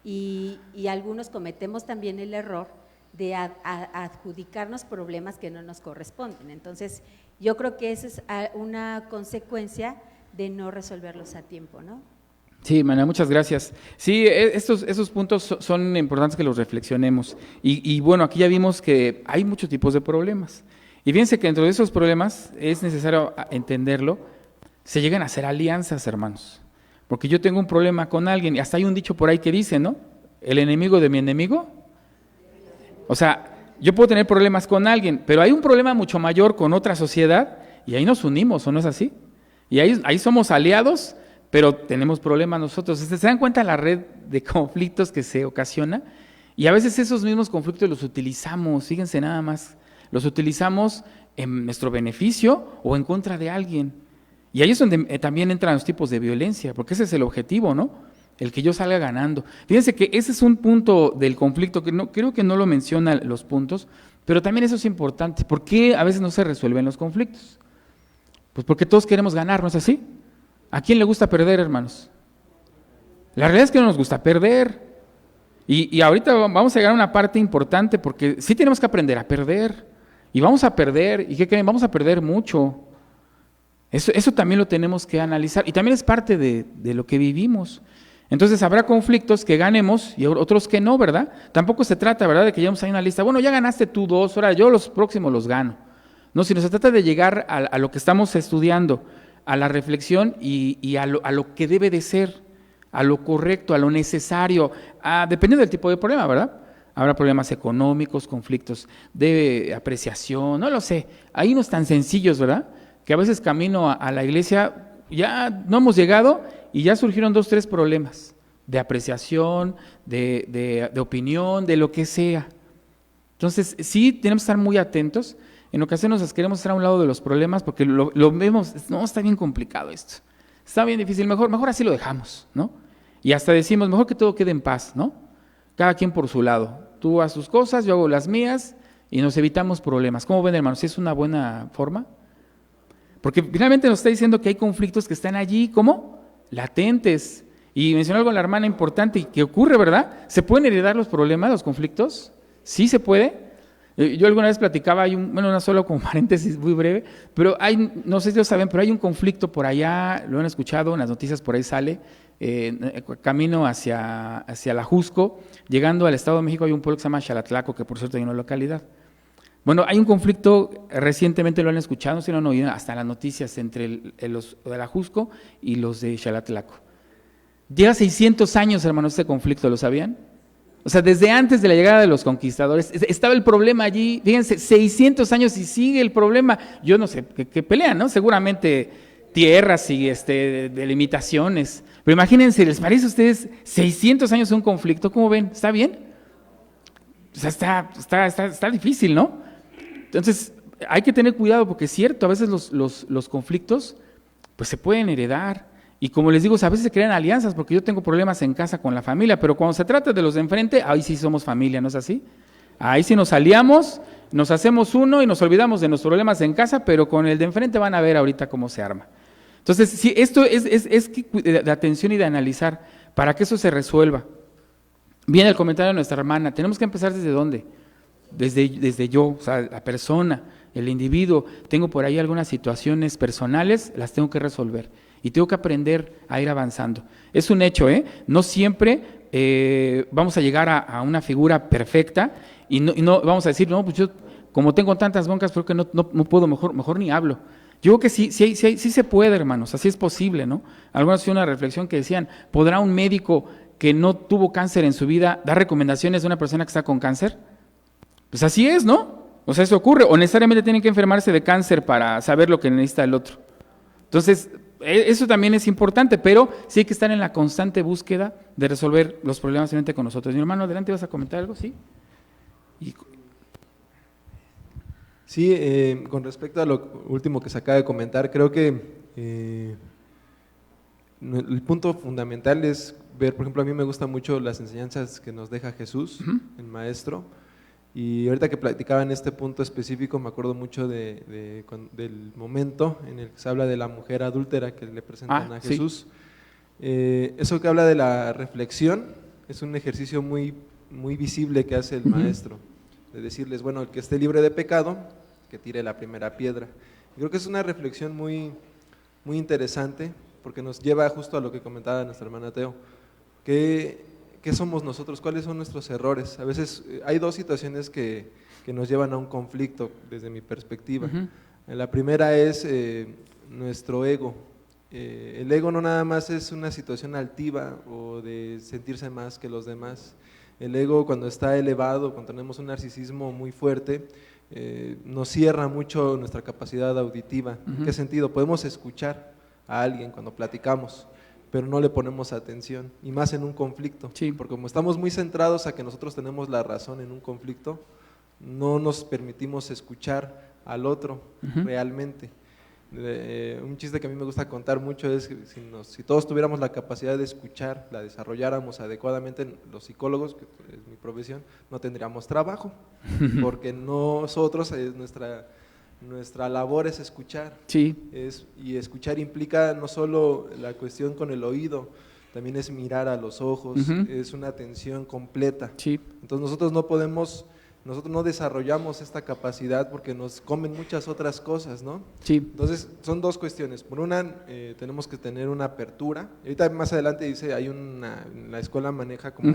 S5: y algunos cometemos también el error de adjudicarnos problemas que no nos corresponden. Entonces, yo creo que esa es una consecuencia de no resolverlos a tiempo, ¿no?
S1: Sí, hermana, muchas gracias. Sí, esos puntos son importantes que los reflexionemos. Y bueno, aquí ya vimos que hay muchos tipos de problemas. Y fíjense que dentro de esos problemas es necesario entenderlo, se llegan a hacer alianzas, hermanos. Porque yo tengo un problema con alguien, y hasta hay un dicho por ahí que dice, ¿no? El enemigo de mi enemigo. O sea, yo puedo tener problemas con alguien, pero hay un problema mucho mayor con otra sociedad y ahí nos unimos, ¿o no es así? Y ahí somos aliados, pero tenemos problemas nosotros. ¿Se dan cuenta la red de conflictos que se ocasiona? Y a veces esos mismos conflictos los utilizamos, fíjense nada más, los utilizamos en nuestro beneficio o en contra de alguien. Y ahí es donde también entran los tipos de violencia, porque ese es el objetivo, ¿no? El que yo salga ganando. Fíjense que ese es un punto del conflicto, que no, creo que no lo mencionan los puntos, pero también eso es importante. ¿Por qué a veces no se resuelven los conflictos? Pues porque todos queremos ganar, ¿no es así? ¿A quién le gusta perder, hermanos? La realidad es que no nos gusta perder. Y ahorita vamos a llegar a una parte importante, porque sí tenemos que aprender a perder. Y vamos a perder, ¿y qué creen? Vamos a perder mucho. Eso también lo tenemos que analizar, y también es parte de lo que vivimos. Entonces habrá conflictos que ganemos y otros que no, ¿verdad? Tampoco se trata, ¿verdad?, de que llevemos ahí una lista, bueno, ya ganaste tú 2, ahora yo los próximos los gano. No, sino se trata de llegar a lo que estamos estudiando, a la reflexión y a lo que debe de ser, a lo correcto, a lo necesario, dependiendo del tipo de problema, ¿verdad? Habrá problemas económicos, conflictos de apreciación, no lo sé, ahí no es tan sencillos, ¿verdad? Que a veces camino a la iglesia, ya no hemos llegado y ya surgieron 2, 3 problemas de apreciación, de opinión, de lo que sea. Entonces, sí tenemos que estar muy atentos. En ocasiones nos queremos estar a un lado de los problemas porque lo vemos, no, está bien complicado esto, está bien difícil, mejor así lo dejamos, ¿no? Y hasta decimos, mejor que todo quede en paz, ¿no? Cada quien por su lado. Tú haz tus cosas, yo hago las mías y nos evitamos problemas. ¿Cómo ven, hermanos? ¿Sí es una buena forma? Porque finalmente nos está diciendo que hay conflictos que están allí, ¿cómo? Latentes. Y mencionó algo la hermana importante y que ocurre, ¿verdad? ¿Se pueden heredar los problemas, los conflictos? Sí se puede. Yo alguna vez platicaba, una sola como paréntesis muy breve, pero no sé si lo saben, pero hay un conflicto por allá, lo han escuchado, en las noticias por ahí sale, camino hacia la Jusco, llegando al Estado de México hay un pueblo que se llama Xalatlaco, que por cierto hay una localidad. Bueno, hay un conflicto, recientemente lo han escuchado, si no han oído hasta las noticias, entre los de la Jusco y los de Xalatlaco. Lleva 600 años, hermanos, este conflicto, ¿lo sabían? O sea, desde antes de la llegada de los conquistadores, estaba el problema allí, fíjense, 600 años y sigue el problema. Yo no sé, ¿qué pelean, no? Seguramente tierras y delimitaciones. Pero imagínense, ¿les parece a ustedes 600 años de un conflicto? ¿Cómo ven? ¿Está bien? O sea, está difícil, ¿no? Entonces, hay que tener cuidado porque es cierto, a veces los conflictos pues se pueden heredar. Y como les digo, a veces se crean alianzas porque yo tengo problemas en casa con la familia, pero cuando se trata de los de enfrente, ahí sí somos familia, ¿no es así? Ahí sí nos aliamos, nos hacemos uno y nos olvidamos de nuestros problemas en casa, pero con el de enfrente van a ver ahorita cómo se arma. Entonces, sí, esto es de atención y de analizar para que eso se resuelva. Viene el comentario de nuestra hermana, tenemos que empezar ¿desde dónde? Desde yo, o sea, la persona, el individuo. Tengo por ahí algunas situaciones personales, las tengo que resolver. Y tengo que aprender a ir avanzando. Es un hecho, no siempre vamos a llegar a una figura perfecta y no vamos a decir, no, pues yo como tengo tantas broncas, creo que no puedo, mejor ni hablo. Yo creo que sí se puede, hermanos, así es posible, ¿no? Algunos hicieron una reflexión que decían, ¿podrá un médico que no tuvo cáncer en su vida dar recomendaciones de una persona que está con cáncer? Pues así es, ¿no? O sea, eso ocurre, o necesariamente tienen que enfermarse de cáncer para saber lo que necesita el otro. Entonces, eso también es importante, pero sí hay que estar en la constante búsqueda de resolver los problemas frente con nosotros. Mi hermano, adelante, ¿vas a comentar algo? ¿Sí?
S17: Sí, con respecto a lo último que se acaba de comentar, creo que el punto fundamental es ver, por ejemplo, a mí me gustan mucho las enseñanzas que nos deja Jesús, el Maestro, y ahorita que platicaba en este punto específico me acuerdo mucho del momento en el que se habla de la mujer adúltera que le presentan a Jesús. Sí. Eso que habla de la reflexión es un ejercicio muy visible que hace el Maestro, de decirles, bueno, el que esté libre de pecado, que tire la primera piedra. Y creo que es una reflexión muy interesante, porque nos lleva justo a lo que comentaba nuestra hermana Teo, ¿qué somos nosotros? ¿Cuáles son nuestros errores? A veces hay dos situaciones que nos llevan a un conflicto desde mi perspectiva. La primera es nuestro ego. El ego no nada más es una situación altiva o de sentirse más que los demás. El ego, cuando está elevado, cuando tenemos un narcisismo muy fuerte, nos cierra mucho nuestra capacidad auditiva. ¿En qué sentido? Podemos escuchar a alguien cuando platicamos, pero no le ponemos atención, y más en un conflicto, porque como estamos muy centrados a que nosotros tenemos la razón en un conflicto, no nos permitimos escuchar al otro realmente. Un chiste que a mí me gusta contar mucho es que si todos tuviéramos la capacidad de escuchar, la desarrolláramos adecuadamente, los psicólogos, que es mi profesión, no tendríamos trabajo, porque nosotros, nuestra labor es escuchar. Sí. Y escuchar implica no solo la cuestión con el oído, también es mirar a los ojos, es una atención completa. Sí. Entonces nosotros no desarrollamos esta capacidad porque nos comen muchas otras cosas, ¿no? Sí. Entonces son dos cuestiones. Por una, tenemos que tener una apertura. Ahorita más adelante dice, la escuela maneja como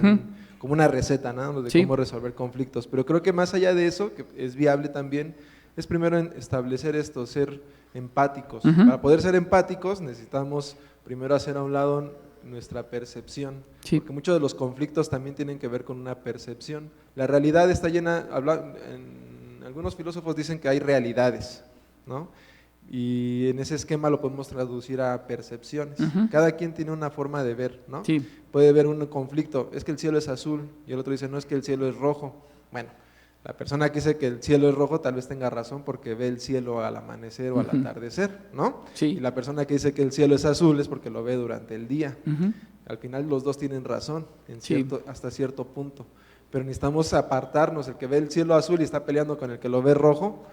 S17: una receta, ¿no? De cómo resolver conflictos. Pero creo que más allá de eso, que es viable también, es primero establecer esto, ser empáticos. Para poder ser empáticos necesitamos primero hacer a un lado nuestra percepción, porque muchos de los conflictos también tienen que ver con una percepción. La realidad está llena, algunos filósofos dicen que hay realidades, ¿no? Y en ese esquema lo podemos traducir a percepciones. Cada quien tiene una forma de ver, ¿no? Puede ver un conflicto, es que el cielo es azul, y el otro dice, no, es que el cielo es rojo. Bueno, La persona que dice que el cielo es rojo tal vez tenga razón porque ve el cielo al amanecer o al atardecer, ¿no?
S1: Sí.
S17: Y la persona que dice que el cielo es azul es porque lo ve durante el día.
S1: Ujú.
S17: Al final los dos tienen razón
S1: Sí.
S17: hasta cierto punto, pero necesitamos apartarnos. El que ve el cielo azul y está peleando con el que lo ve rojo,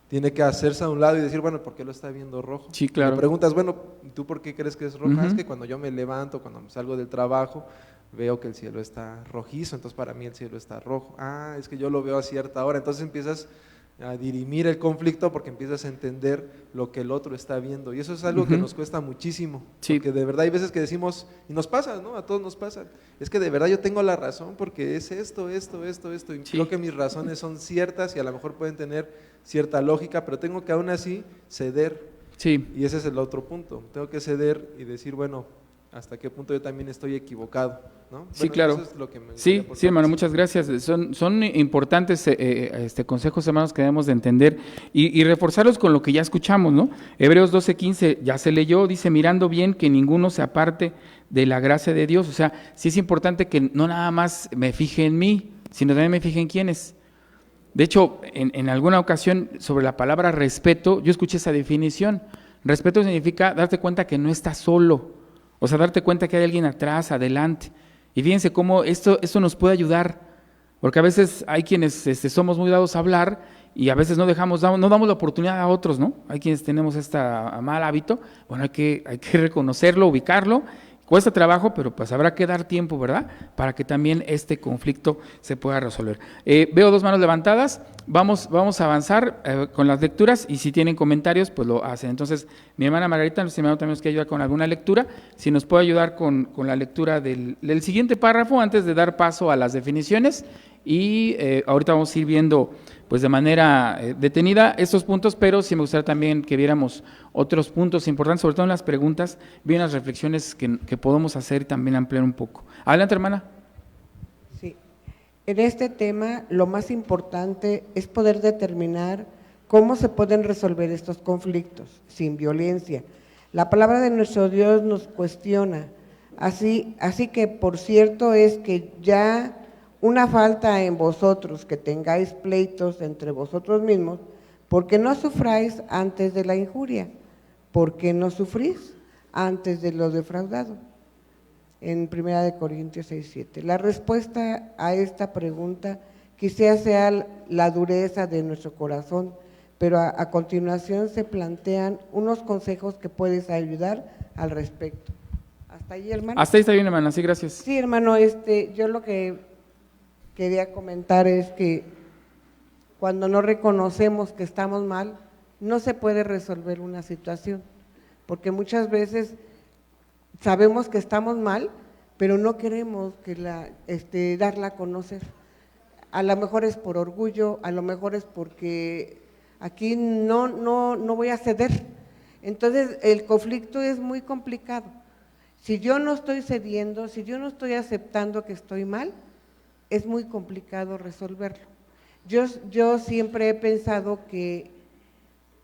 S17: tiene que hacerse a un lado y decir, bueno, ¿por qué lo está viendo rojo?
S1: Sí, claro.
S17: Le preguntas, bueno, ¿tú por qué crees que es roja?
S1: Ujú.
S17: Es que cuando yo me levanto, cuando salgo del trabajo, veo que el cielo está rojizo, entonces para mí el cielo está rojo. Ah, es que yo lo veo a cierta hora. Entonces empiezas a dirimir el conflicto porque empiezas a entender lo que el otro está viendo. Y eso es algo que
S1: Ujú.
S17: nos cuesta muchísimo.
S1: Sí.
S17: Porque de verdad hay veces que decimos, y nos pasa, ¿no? A todos nos pasa. Es que de verdad yo tengo la razón porque es esto. Y creo que mis razones son ciertas y a lo mejor pueden tener cierta lógica, pero tengo que aún así ceder.
S1: Sí.
S17: Y ese es el otro punto. Tengo que ceder y decir, bueno, hasta qué punto yo también estoy equivocado, ¿no?
S1: Sí,
S17: Bueno,
S1: claro.
S17: eso es lo que me
S1: Sí,
S17: gustaría aportar.
S1: sí, hermano, muchas gracias. Son importantes consejos, hermanos, que debemos de entender y reforzarlos con lo que ya escuchamos, ¿no? Hebreos 12:15 ya se leyó, dice, mirando bien que ninguno se aparte de la gracia de Dios. O sea, sí es importante que no nada más me fije en mí, sino también me fije en quiénes. De hecho, en alguna ocasión sobre la palabra respeto, yo escuché esa definición. Respeto significa darte cuenta que no estás solo. O sea, darte cuenta que hay alguien atrás, adelante. Y fíjense cómo esto nos puede ayudar, porque a veces hay quienes somos muy dados a hablar y a veces no damos la oportunidad a otros, ¿no? Hay quienes tenemos este mal hábito. Bueno, hay que reconocerlo, ubicarlo. Cuesta trabajo, pero pues habrá que dar tiempo, ¿verdad? Para que también este conflicto se pueda resolver. Veo 2 manos levantadas, vamos a avanzar con las lecturas y si tienen comentarios, pues lo hacen. Entonces, mi hermana Margarita, nuestro hermano también nos quiere ayudar con alguna lectura, si nos puede ayudar con la lectura del siguiente párrafo antes de dar paso a las definiciones y ahorita vamos a ir viendo pues de manera detenida estos puntos, pero sí me gustaría también que viéramos otros puntos importantes, sobre todo en las preguntas, bien las reflexiones que podemos hacer y también ampliar un poco. Adelante, hermana.
S18: Sí, en este tema lo más importante es poder determinar cómo se pueden resolver estos conflictos sin violencia. La palabra de nuestro Dios nos cuestiona, así que por cierto es que ya una falta en vosotros, que tengáis pleitos entre vosotros mismos, porque no sufráis antes de la injuria, porque no sufrís antes de lo defraudado. En 1 Corintios 6:7. La respuesta a esta pregunta quizás sea la dureza de nuestro corazón, pero a continuación se plantean unos consejos que puedes ayudar al respecto. ¿Hasta ahí, hermano?
S1: Hasta ahí está bien, hermana, sí, gracias.
S18: Sí, hermano, yo lo que quería comentar es que cuando no reconocemos que estamos mal, no se puede resolver una situación, porque muchas veces sabemos que estamos mal, pero no queremos darla a conocer. A lo mejor es por orgullo, a lo mejor es porque aquí no voy a ceder. Entonces el conflicto es muy complicado. Si yo no estoy cediendo, si yo no estoy aceptando que estoy mal, es muy complicado resolverlo. Yo siempre he pensado que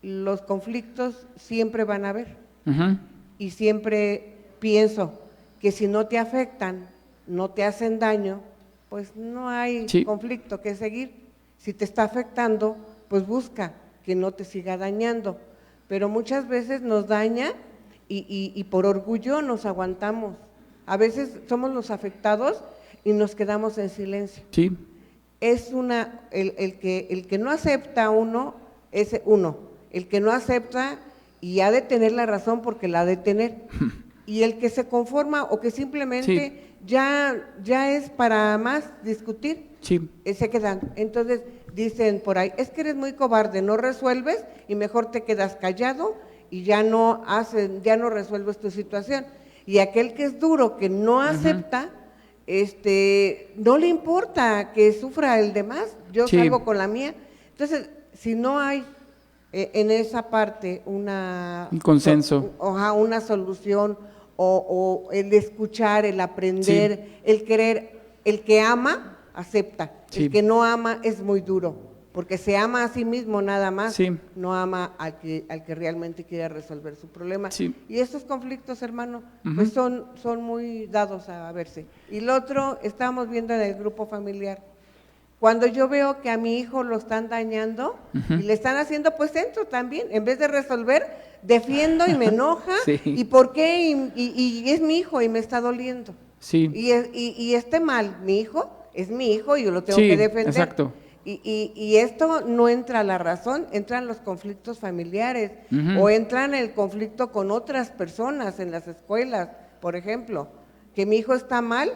S18: los conflictos siempre van a haber.
S1: Uh-huh.
S18: Y siempre pienso que si no te afectan, no te hacen daño, pues no hay conflicto que seguir. Si te está afectando, pues busca que no te siga dañando. Pero muchas veces nos daña y por orgullo nos aguantamos. A veces somos los afectados y nos quedamos en silencio.
S1: Sí.
S18: Es el que no acepta uno, es uno. El que no acepta y ha de tener la razón porque la ha de tener. Y el que se conforma o que simplemente ya es para más discutir, se quedan. Entonces dicen por ahí, es que eres muy cobarde, no resuelves y mejor te quedas callado y ya no resuelves tu situación. Y aquel que es duro, que no acepta, no le importa que sufra el demás, yo salgo con la mía. Entonces, si no hay en esa parte un
S1: consenso,
S18: una solución o el escuchar, el aprender, el querer, el que ama, acepta. El que no ama es muy duro, porque se ama a sí mismo nada más, no ama al que realmente quiere resolver su problema. Y estos conflictos, hermano, pues son muy dados a verse. Y lo otro, estábamos viendo en el grupo familiar, Cuando yo veo que a mi hijo lo están dañando y le están haciendo, pues entro también. En vez de resolver, defiendo y me enoja.
S1: Sí.
S18: ¿Y por qué? Y es mi hijo y me está doliendo.
S1: Sí.
S18: Y esté mal, mi hijo es mi hijo y yo lo tengo
S1: Sí,
S18: que defender.
S1: exacto.
S18: Y esto no entra a la razón, entran los conflictos familiares o entran el conflicto con otras personas en las escuelas, por ejemplo, que mi hijo está mal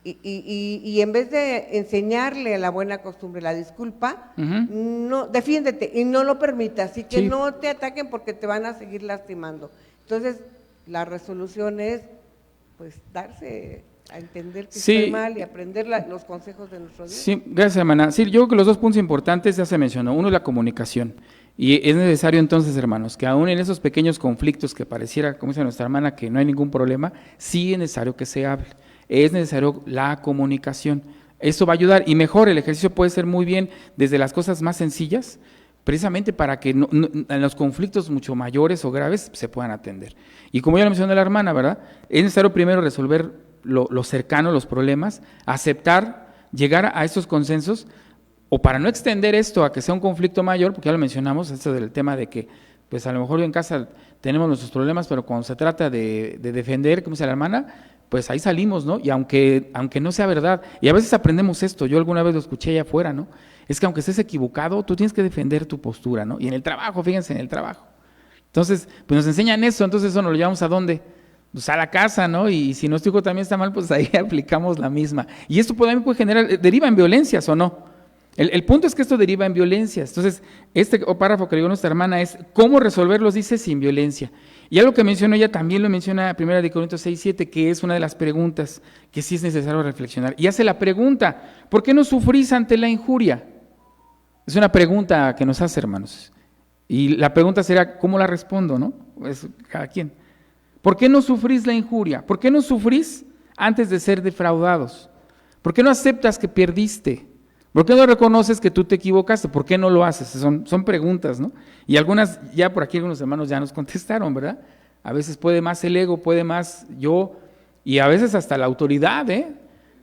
S18: y en vez de enseñarle la buena costumbre, la disculpa, no, defiéndete y no lo permitas y que
S1: Sí.
S18: no te ataquen porque te van a seguir lastimando. Entonces, la resolución es pues darse a entender que
S1: Sí.
S18: estoy mal y aprender los consejos de nuestro Dios.
S1: Sí, gracias, hermana. Sí, yo creo que los dos puntos importantes ya se mencionó. Uno es la comunicación. Y es necesario entonces, hermanos, que aún en esos pequeños conflictos que pareciera, como dice nuestra hermana, que no hay ningún problema, sí es necesario que se hable. Es necesario la comunicación. Eso va a ayudar. Y mejor, el ejercicio puede ser muy bien desde las cosas más sencillas, precisamente para que en los conflictos mucho mayores o graves se puedan atender. Y como ya lo mencionó la hermana, ¿verdad? Es necesario primero resolver lo cercano, los problemas, aceptar, llegar a estos consensos, o para no extender esto a que sea un conflicto mayor, porque ya lo mencionamos, esto del tema de que, pues a lo mejor en casa tenemos nuestros problemas, pero cuando se trata de defender, como dice la hermana, pues ahí salimos, ¿no? Y aunque no sea verdad, y a veces aprendemos esto, yo alguna vez lo escuché allá afuera, ¿no? Es que aunque estés equivocado, tú tienes que defender tu postura, ¿no? Y en el trabajo, fíjense, en el trabajo. Entonces, pues nos enseñan eso, entonces eso nos lo llevamos ¿a dónde? Pues a la casa, ¿no? Y si nuestro hijo también está mal, pues ahí aplicamos la misma. Y esto también puede generar, deriva en violencias o no. El punto es que esto deriva en violencias. Entonces, este párrafo que le dio nuestra hermana es cómo resolverlos, dice, sin violencia. Y algo que mencionó ella también lo menciona 1 Corintios 6:7, que es una de las preguntas que sí es necesario reflexionar. Y hace la pregunta, ¿por qué no sufrís ante la injuria? Es una pregunta que nos hace, hermanos. Y la pregunta será, ¿cómo la respondo, no? Es cada quien. ¿Por qué no sufrís la injuria? ¿Por qué no sufrís antes de ser defraudados? ¿Por qué no aceptas que perdiste? ¿Por qué no reconoces que tú te equivocaste? ¿Por qué no lo haces? Son preguntas, ¿no? Y algunas, ya por aquí algunos hermanos ya nos contestaron, ¿verdad? A veces puede más el ego, puede más yo, y a veces hasta la autoridad, ¿eh?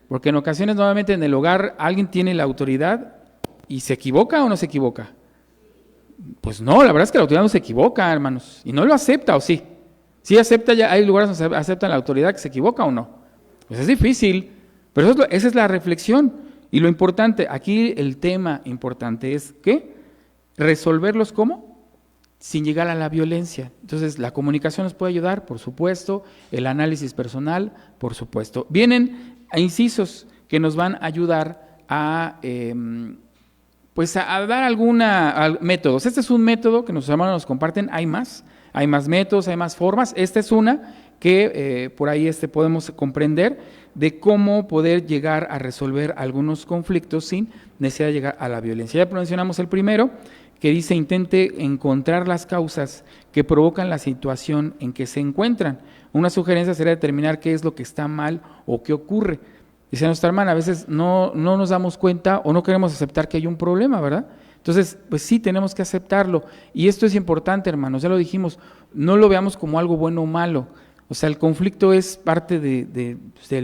S1: Porque en ocasiones nuevamente en el hogar alguien tiene la autoridad y ¿se equivoca o no se equivoca? Pues no, la verdad es que la autoridad no se equivoca, hermanos, y no lo acepta, ¿o sí? Sí acepta, ya hay lugares donde aceptan la autoridad que se equivoca o no. Pues es difícil, pero esa es la reflexión. Y lo importante, aquí el tema importante es ¿qué? Resolverlos ¿cómo? Sin llegar a la violencia. Entonces, la comunicación nos puede ayudar, por supuesto, el análisis personal, por supuesto. Vienen a incisos que nos van a ayudar a, pues a dar métodos. Este es un método que nuestros hermanos nos comparten, hay más métodos, hay más formas. Esta es una que por ahí podemos comprender de cómo poder llegar a resolver algunos conflictos sin necesidad de llegar a la violencia. Ya mencionamos el primero, que dice intente encontrar las causas que provocan la situación en que se encuentran. Una sugerencia sería determinar qué es lo que está mal o qué ocurre. Dice nuestra hermana, a veces no nos damos cuenta o no queremos aceptar que hay un problema, ¿verdad? Entonces, pues sí, tenemos que aceptarlo. Y esto es importante, hermanos, ya lo dijimos, no lo veamos como algo bueno o malo. O sea, el conflicto es parte de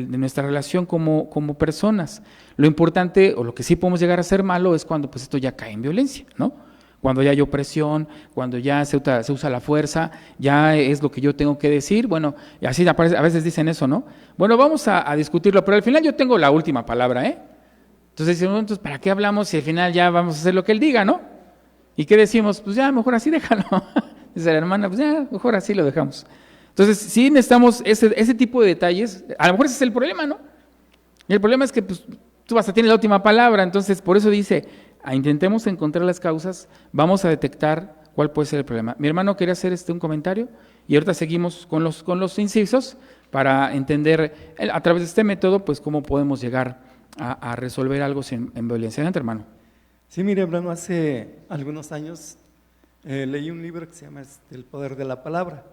S1: nuestra relación como personas. Lo importante, o lo que sí podemos llegar a ser malo, es cuando pues esto ya cae en violencia, ¿no? Cuando ya hay opresión, cuando ya se usa la fuerza, ya es lo que yo tengo que decir. Bueno, y así a veces dicen eso, ¿no? Bueno, vamos a discutirlo, pero al final yo tengo la última palabra, ¿eh? Entonces, ¿para qué hablamos si al final ya vamos a hacer lo que él diga, ¿no? ¿Y qué decimos? Pues ya, mejor así déjalo. Dice la hermana, pues ya, mejor así lo dejamos. Entonces, sí necesitamos ese tipo de detalles. A lo mejor ese es el problema, ¿no? Y el problema es que pues, tú vas a tener la última palabra, entonces por eso dice, intentemos encontrar las causas, vamos a detectar cuál puede ser el problema. Mi hermano quería hacer un comentario y ahorita seguimos con los incisos para entender a través de este método pues cómo podemos llegar a resolver algo en violencia. Adelante, hermano.
S19: Sí, mire, hermano, hace algunos años leí un libro que se llama El poder de la palabra.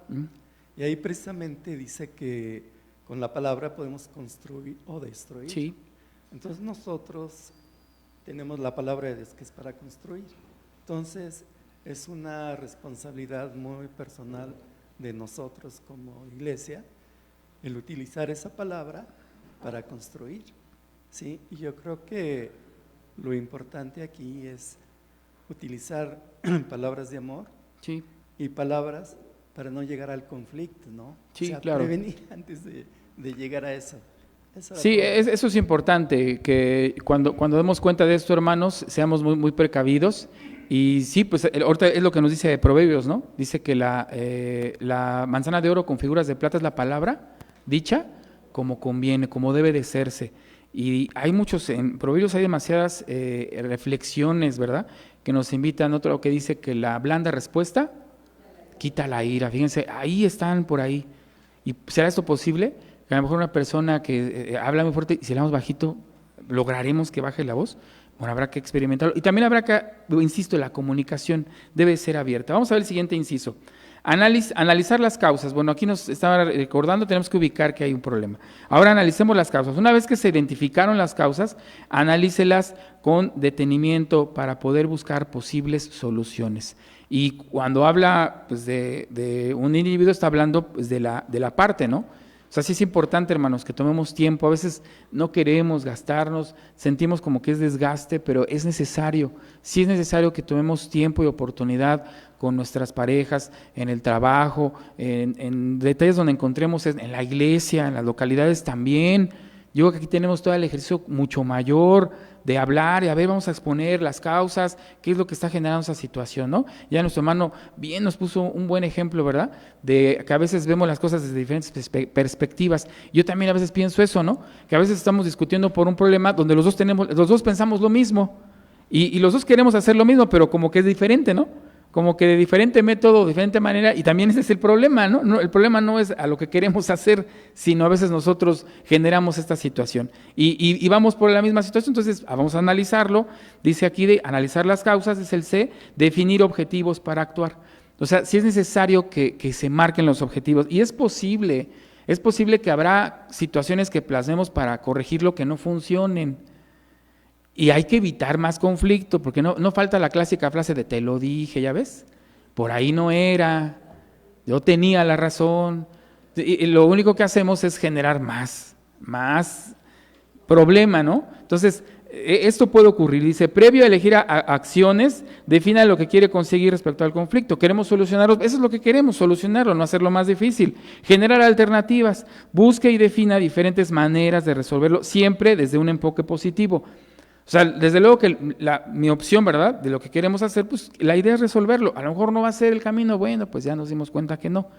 S19: Y ahí precisamente dice que con la palabra podemos construir o destruir.
S1: Sí.
S19: Entonces nosotros tenemos la palabra de Dios que es para construir. Entonces es una responsabilidad muy personal de nosotros como iglesia el utilizar esa palabra para construir. ¿Sí? Y yo creo que lo importante aquí es utilizar palabras de amor y palabras para no llegar al conflicto, ¿no?
S1: Sí,
S19: o sea,
S1: claro.
S19: prevenir antes de llegar a eso.
S1: Sí, eso es importante, que cuando demos cuenta de esto, hermanos, seamos muy, muy precavidos. Y sí, pues ahorita es lo que nos dice Proverbios, ¿no? Dice que la manzana de oro con figuras de plata es la palabra dicha como conviene, como debe de serse. Y hay muchos, en Proverbios hay demasiadas reflexiones, ¿verdad? Que nos invitan, otro que dice que la blanda respuesta quita la ira. Fíjense, ahí están por ahí. ¿Y será esto posible? Que a lo mejor una persona que habla muy fuerte y si hablamos bajito, ¿lograremos que baje la voz? Bueno, habrá que experimentarlo. Y también habrá que, insisto, la comunicación debe ser abierta. Vamos a ver el siguiente inciso. Analizar las causas. Bueno, aquí nos estaba recordando, tenemos que ubicar que hay un problema. Ahora analicemos las causas. Una vez que se identificaron las causas, analícelas con detenimiento para poder buscar posibles soluciones. Y cuando habla pues, de un individuo, está hablando pues, de la parte, ¿no? O sea, sí es importante, hermanos, que tomemos tiempo. A veces no queremos gastarnos, sentimos como que es desgaste, pero es necesario. Sí es necesario que tomemos tiempo y oportunidad con nuestras parejas, en el trabajo, en detalles donde encontremos, en la iglesia, en las localidades también. Yo creo que aquí tenemos todo el ejercicio mucho mayor de hablar y a ver, vamos a exponer las causas, qué es lo que está generando esa situación, ¿no? Ya nuestro hermano bien nos puso un buen ejemplo, ¿verdad? De que a veces vemos las cosas desde diferentes perspectivas. Yo también a veces pienso eso, ¿no? Que a veces estamos discutiendo por un problema donde los dos pensamos lo mismo y los dos queremos hacer lo mismo, pero como que es diferente, ¿no? Como que de diferente método, diferente manera, y también ese es el problema, ¿no? El problema no es a lo que queremos hacer, sino a veces nosotros generamos esta situación. Y vamos por la misma situación, entonces vamos a analizarlo. Dice aquí de analizar las causas, es el C, definir objetivos para actuar. O sea, sí es necesario que se marquen los objetivos, y es posible que habrá situaciones que plasmemos para corregir lo que no funcionen. Y hay que evitar más conflicto, porque no falta la clásica frase de te lo dije, ¿ya ves? Por ahí no era, yo tenía la razón. Y lo único que hacemos es generar más problema, ¿no? Entonces, esto puede ocurrir. Dice, previo a elegir acciones, defina lo que quiere conseguir respecto al conflicto. Queremos solucionarlo, eso es lo que queremos, solucionarlo, no hacerlo más difícil. Generar alternativas, busque y defina diferentes maneras de resolverlo, siempre desde un enfoque positivo. O sea, desde luego que mi opción, ¿verdad?, de lo que queremos hacer, pues la idea es resolverlo. A lo mejor no va a ser el camino, bueno, pues ya nos dimos cuenta que no.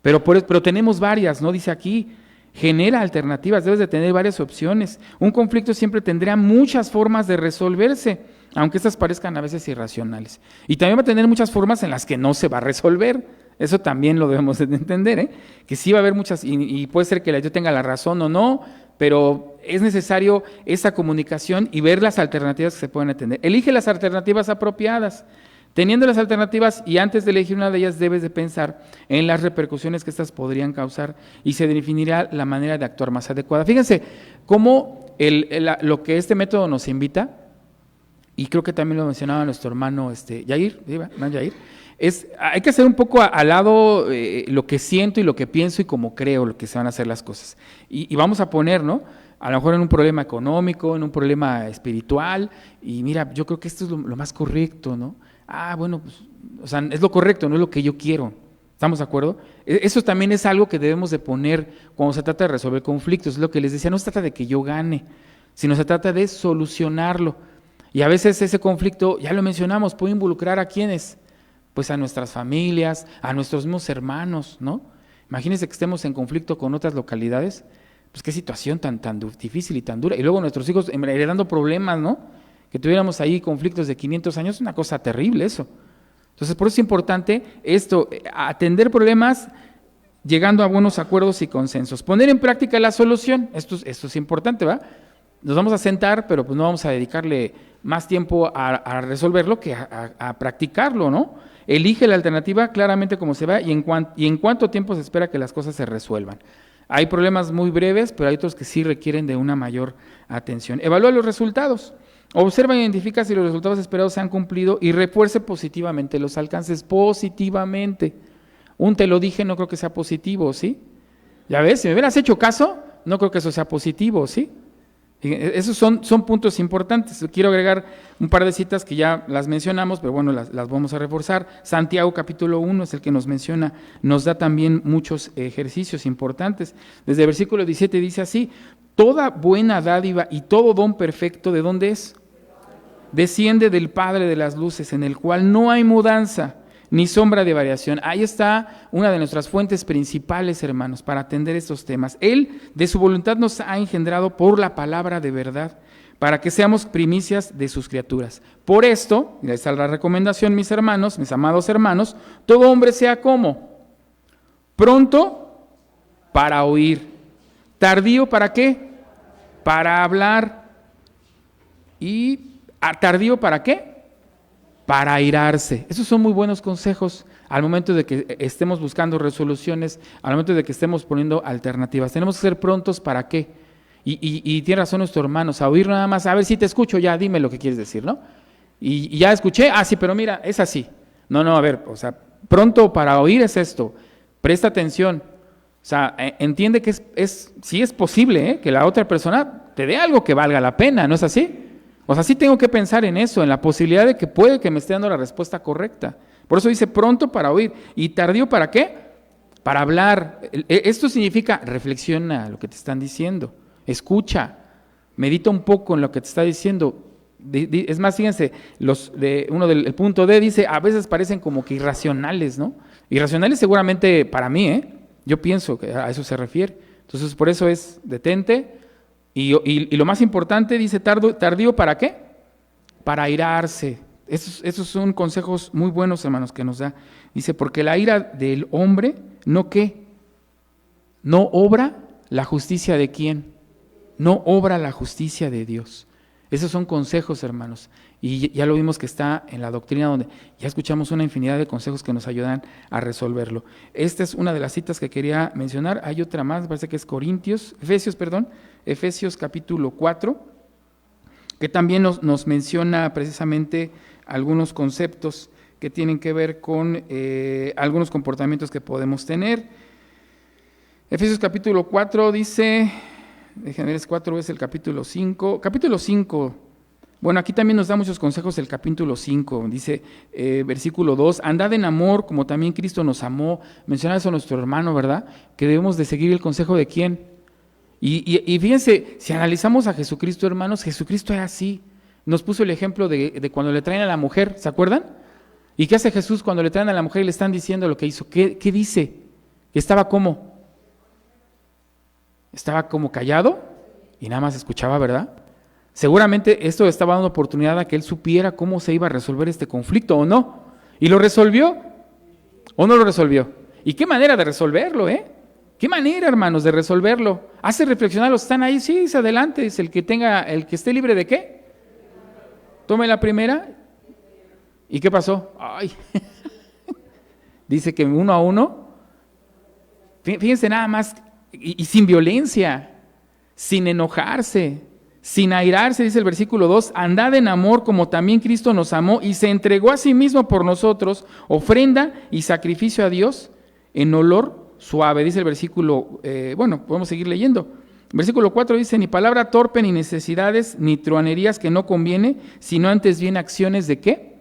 S1: Pero tenemos varias, ¿no? Dice aquí, genera alternativas, debes de tener varias opciones. Un conflicto siempre tendrá muchas formas de resolverse, aunque estas parezcan a veces irracionales. Y también va a tener muchas formas en las que no se va a resolver. Eso también lo debemos de entender, ¿eh? Que sí va a haber muchas, y puede ser que yo tenga la razón o no, pero es necesario esa comunicación y ver las alternativas que se pueden atender. Elige las alternativas apropiadas. Teniendo las alternativas y antes de elegir una de ellas debes de pensar en las repercusiones que estas podrían causar y se definirá la manera de actuar más adecuada. Fíjense cómo lo que este método nos invita, y creo que también lo mencionaba nuestro hermano Yair, hay que hacer un poco al lado lo que siento y lo que pienso y cómo creo lo que se van a hacer las cosas. Y vamos a poner, ¿no?, a lo mejor en un problema económico, en un problema espiritual, y mira, yo creo que esto es lo más correcto, ¿no? Bueno, pues, o sea, es lo correcto, no es lo que yo quiero. ¿Estamos de acuerdo? Eso también es algo que debemos de poner cuando se trata de resolver conflictos. Es lo que les decía, no se trata de que yo gane, sino se trata de solucionarlo. Y a veces ese conflicto, ya lo mencionamos, puede involucrar a ¿quiénes? Pues a nuestras familias, a nuestros mismos hermanos, ¿no? Imagínense que estemos en conflicto con otras localidades, pues qué situación tan difícil y tan dura. Y luego nuestros hijos heredando problemas, ¿no? Que tuviéramos ahí conflictos de 500 años, es una cosa terrible eso. Entonces, por eso es importante esto, atender problemas llegando a buenos acuerdos y consensos. Poner en práctica la solución, esto es importante, ¿va? Nos vamos a sentar, pero pues no vamos a dedicarle más tiempo a resolverlo que a practicarlo, ¿no? Elige la alternativa claramente como se va y en cuánto tiempo se espera que las cosas se resuelvan. Hay problemas muy breves, pero hay otros que sí requieren de una mayor atención. Evalúa los resultados. Observa e identifica si los resultados esperados se han cumplido y refuerce positivamente los alcances positivamente. Un te lo dije no creo que sea positivo, ¿sí? Ya ves, si me hubieras hecho caso, no creo que eso sea positivo, ¿sí? Esos son puntos importantes. Quiero agregar un par de citas que ya las mencionamos, pero bueno, las vamos a reforzar. Santiago capítulo 1 es el que nos menciona, nos da también muchos ejercicios importantes. Desde el versículo 17 dice así: toda buena dádiva y todo don perfecto, ¿de dónde es? Desciende del Padre de las luces, en el cual no hay mudanza ni sombra de variación. Ahí está una de nuestras fuentes principales, hermanos, para atender estos temas. Él, de su voluntad, nos ha engendrado por la palabra de verdad, para que seamos primicias de sus criaturas. Por esto, y ahí está la recomendación, mis hermanos, mis amados hermanos, todo hombre sea como pronto para oír, tardío ¿para qué? Para hablar, y tardío ¿para qué? Para airarse. Esos son muy buenos consejos al momento de que estemos buscando resoluciones, al momento de que estemos poniendo alternativas. Tenemos que ser prontos ¿para qué? Y tiene razón nuestro hermano, a oír nada más, a ver si te escucho, ya dime lo que quieres decir, ¿no? Y ya escuché, sí, pero mira, es así. No, a ver, o sea, pronto para oír es esto, presta atención, o sea, entiende que sí es posible que la otra persona te dé algo que valga la pena, ¿no es así? O sea, sí tengo que pensar en eso, en la posibilidad de que puede que me esté dando la respuesta correcta. Por eso dice pronto para oír. ¿Y tardío para qué? Para hablar. Esto significa reflexiona lo que te están diciendo, escucha, medita un poco en lo que te está diciendo. Es más, fíjense, el punto D dice, a veces parecen como que irracionales, ¿no? Irracionales seguramente para mí, yo pienso que a eso se refiere. Entonces, por eso es detente. Y lo más importante, dice tardío, ¿para qué? Para airarse. Esos son consejos muy buenos, hermanos, que nos da. Dice, porque la ira del hombre, ¿no qué? No obra la justicia de ¿quién? No obra la justicia de Dios. Esos son consejos, hermanos. Y ya lo vimos que está en la doctrina, donde ya escuchamos una infinidad de consejos que nos ayudan a resolverlo. Esta es una de las citas que quería mencionar. Hay otra más, parece que es Efesios capítulo 4, que también nos menciona precisamente algunos conceptos que tienen que ver con algunos comportamientos que podemos tener. Efesios capítulo 4 dice, déjenme ver, es 4 veces el capítulo 5. Capítulo 5, bueno, aquí también nos da muchos consejos el capítulo 5. Dice, versículo 2, andad en amor como también Cristo nos amó. Menciona eso nuestro hermano, ¿verdad? Que debemos de seguir el consejo de ¿quién? Y fíjense, si analizamos a Jesucristo, hermanos, Jesucristo era así. Nos puso el ejemplo de cuando le traen a la mujer, ¿se acuerdan? ¿Y qué hace Jesús cuando le traen a la mujer y le están diciendo lo que hizo? ¿Qué dice? Estaba como callado y nada más escuchaba, ¿verdad? Seguramente esto estaba dando oportunidad a que él supiera cómo se iba a resolver este conflicto, ¿o no? ¿Y lo resolvió o no lo resolvió? ¿Y qué manera de resolverlo, ¿Qué manera, hermanos, de resolverlo? Hace reflexionar los que están ahí, sí, es adelante, dice, el que esté libre de ¿qué? Tome la primera. ¿Y qué pasó? Dice que uno a uno, fíjense nada más, y sin violencia, sin enojarse, sin airarse, dice el versículo 2, andad en amor como también Cristo nos amó y se entregó a sí mismo por nosotros, ofrenda y sacrificio a Dios en olor suave, dice el versículo, podemos seguir leyendo. Versículo 4 dice, ni palabra torpe, ni necesidades, ni truanerías que no conviene, sino antes bien acciones de ¿qué?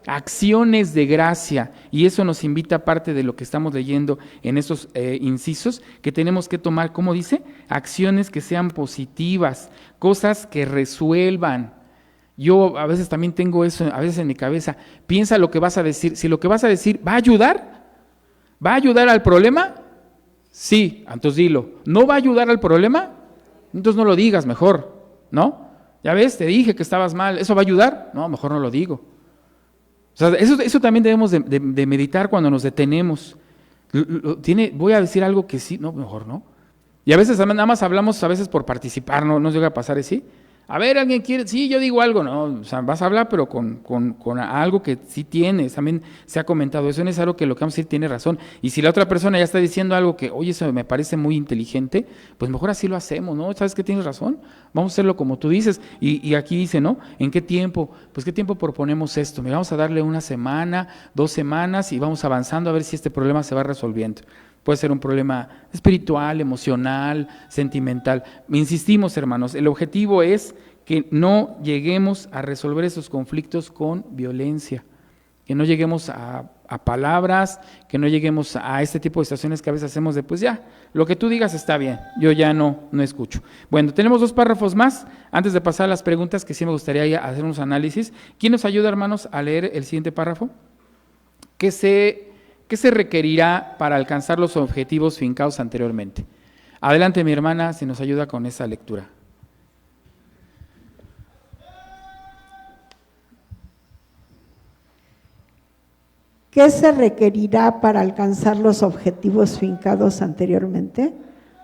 S1: Acciones de gracia. Y eso nos invita, parte de lo que estamos leyendo en estos incisos, que tenemos que tomar, ¿cómo dice? Acciones que sean positivas, cosas que resuelvan. Yo a veces también tengo eso, a veces en mi cabeza, piensa lo que vas a decir, si lo que vas a decir ¿va a ayudar al problema? Sí, entonces dilo. ¿No va a ayudar al problema? Entonces no lo digas mejor, ¿no? Ya ves, te dije que estabas mal, ¿eso va a ayudar? No, mejor no lo digo. O sea, eso también debemos de meditar cuando nos detenemos. Voy a decir algo que sí, no, mejor no. Y a veces nada más hablamos a veces por participar, no nos llega a pasar así. A ver, ¿alguien quiere? Sí, yo digo algo, no, o sea, vas a hablar, pero con algo que sí tienes. También se ha comentado, eso no es algo que lo que vamos a decir tiene razón. Y si la otra persona ya está diciendo algo que, oye, eso me parece muy inteligente, pues mejor así lo hacemos, ¿no? ¿Sabes que tienes razón? Vamos a hacerlo como tú dices. Y aquí dice, ¿no? ¿En qué tiempo? Pues, ¿qué tiempo proponemos esto? Vamos a darle 1 semana, 2 semanas y vamos avanzando a ver si este problema se va resolviendo. puede ser un problema espiritual, emocional, sentimental. Insistimos, hermanos, el objetivo es que no lleguemos a resolver esos conflictos con violencia, que no lleguemos a palabras, que no lleguemos a este tipo de situaciones que a veces hacemos de pues ya, lo que tú digas está bien, yo ya no escucho. Bueno, tenemos 2 párrafos más, antes de pasar a las preguntas que sí me gustaría hacer unos análisis. ¿Quién nos ayuda, hermanos, a leer el siguiente párrafo? ¿Qué se requerirá para alcanzar los objetivos fincados anteriormente? Adelante, mi hermana, si nos ayuda con esa lectura.
S8: ¿Qué se requerirá para alcanzar los objetivos fincados anteriormente?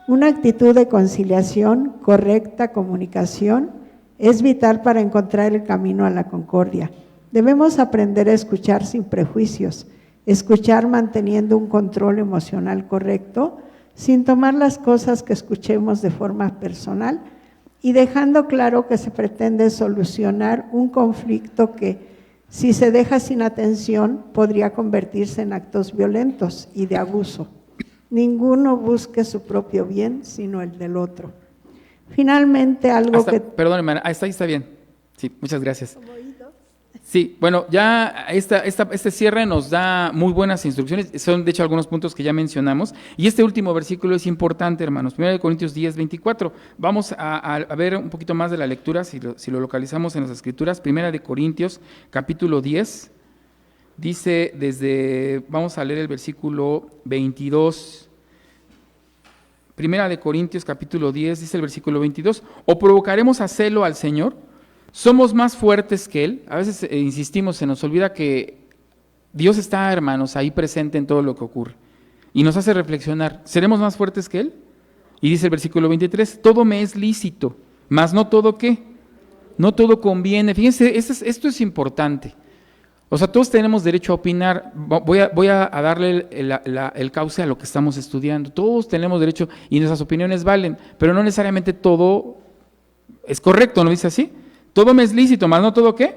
S8: Una actitud de conciliación, correcta comunicación, es vital para encontrar el camino a la concordia. Debemos aprender a escuchar sin prejuicios, escuchar manteniendo un control emocional correcto, sin tomar las cosas que escuchemos de forma personal y dejando claro que se pretende solucionar un conflicto que, si se deja sin atención, podría convertirse en actos violentos y de abuso. Ninguno busque su propio bien, sino el del otro. Finalmente,
S1: Perdón, hermana, ahí está bien. Sí, muchas gracias. Sí, bueno, ya este cierre nos da muy buenas instrucciones, son de hecho algunos puntos que ya mencionamos, y este último versículo es importante, hermanos, 1 Corintios 10, 24. Vamos a ver un poquito más de la lectura, si lo localizamos en las Escrituras. 1 Corintios, capítulo 10, dice vamos a leer el versículo 22. 1 Corintios, capítulo 10, dice el versículo 22, ¿o provocaremos a celo al Señor? ¿Somos más fuertes que Él? A veces insistimos, se nos olvida que Dios está, hermanos, ahí presente en todo lo que ocurre. Y nos hace reflexionar, ¿seremos más fuertes que Él? Y dice el versículo 23, todo me es lícito, mas no todo ¿qué? No todo conviene. Fíjense, esto es importante. O sea, todos tenemos derecho a opinar. Voy a darle el cauce a lo que estamos estudiando. Todos tenemos derecho y nuestras opiniones valen, pero no necesariamente todo es correcto, ¿no dice así? Todo me es lícito, más no todo ¿qué?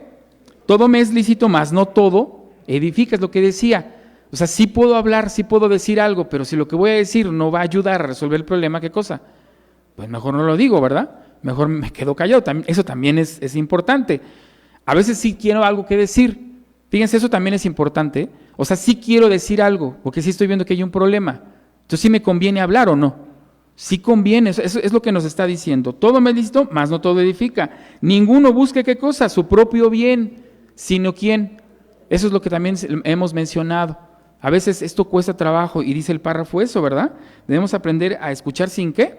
S1: Todo me es lícito, más no todo edifica, es lo que decía. O sea, sí puedo hablar, sí puedo decir algo, pero si lo que voy a decir no va a ayudar a resolver el problema, ¿qué cosa? Pues mejor no lo digo, ¿verdad? Mejor me quedo callado. Eso también es importante. A veces sí quiero algo que decir. Fíjense, eso también es importante. O sea, sí quiero decir algo, porque sí estoy viendo que hay un problema. Entonces, ¿sí me conviene hablar o no? Sí conviene, eso es lo que nos está diciendo. Todo me es lícito, mas no todo edifica. Ninguno busque ¿qué cosa? Su propio bien, sino ¿quién? Eso es lo que también hemos mencionado. A veces esto cuesta trabajo y dice el párrafo eso, ¿verdad? Debemos aprender a escuchar sin ¿qué?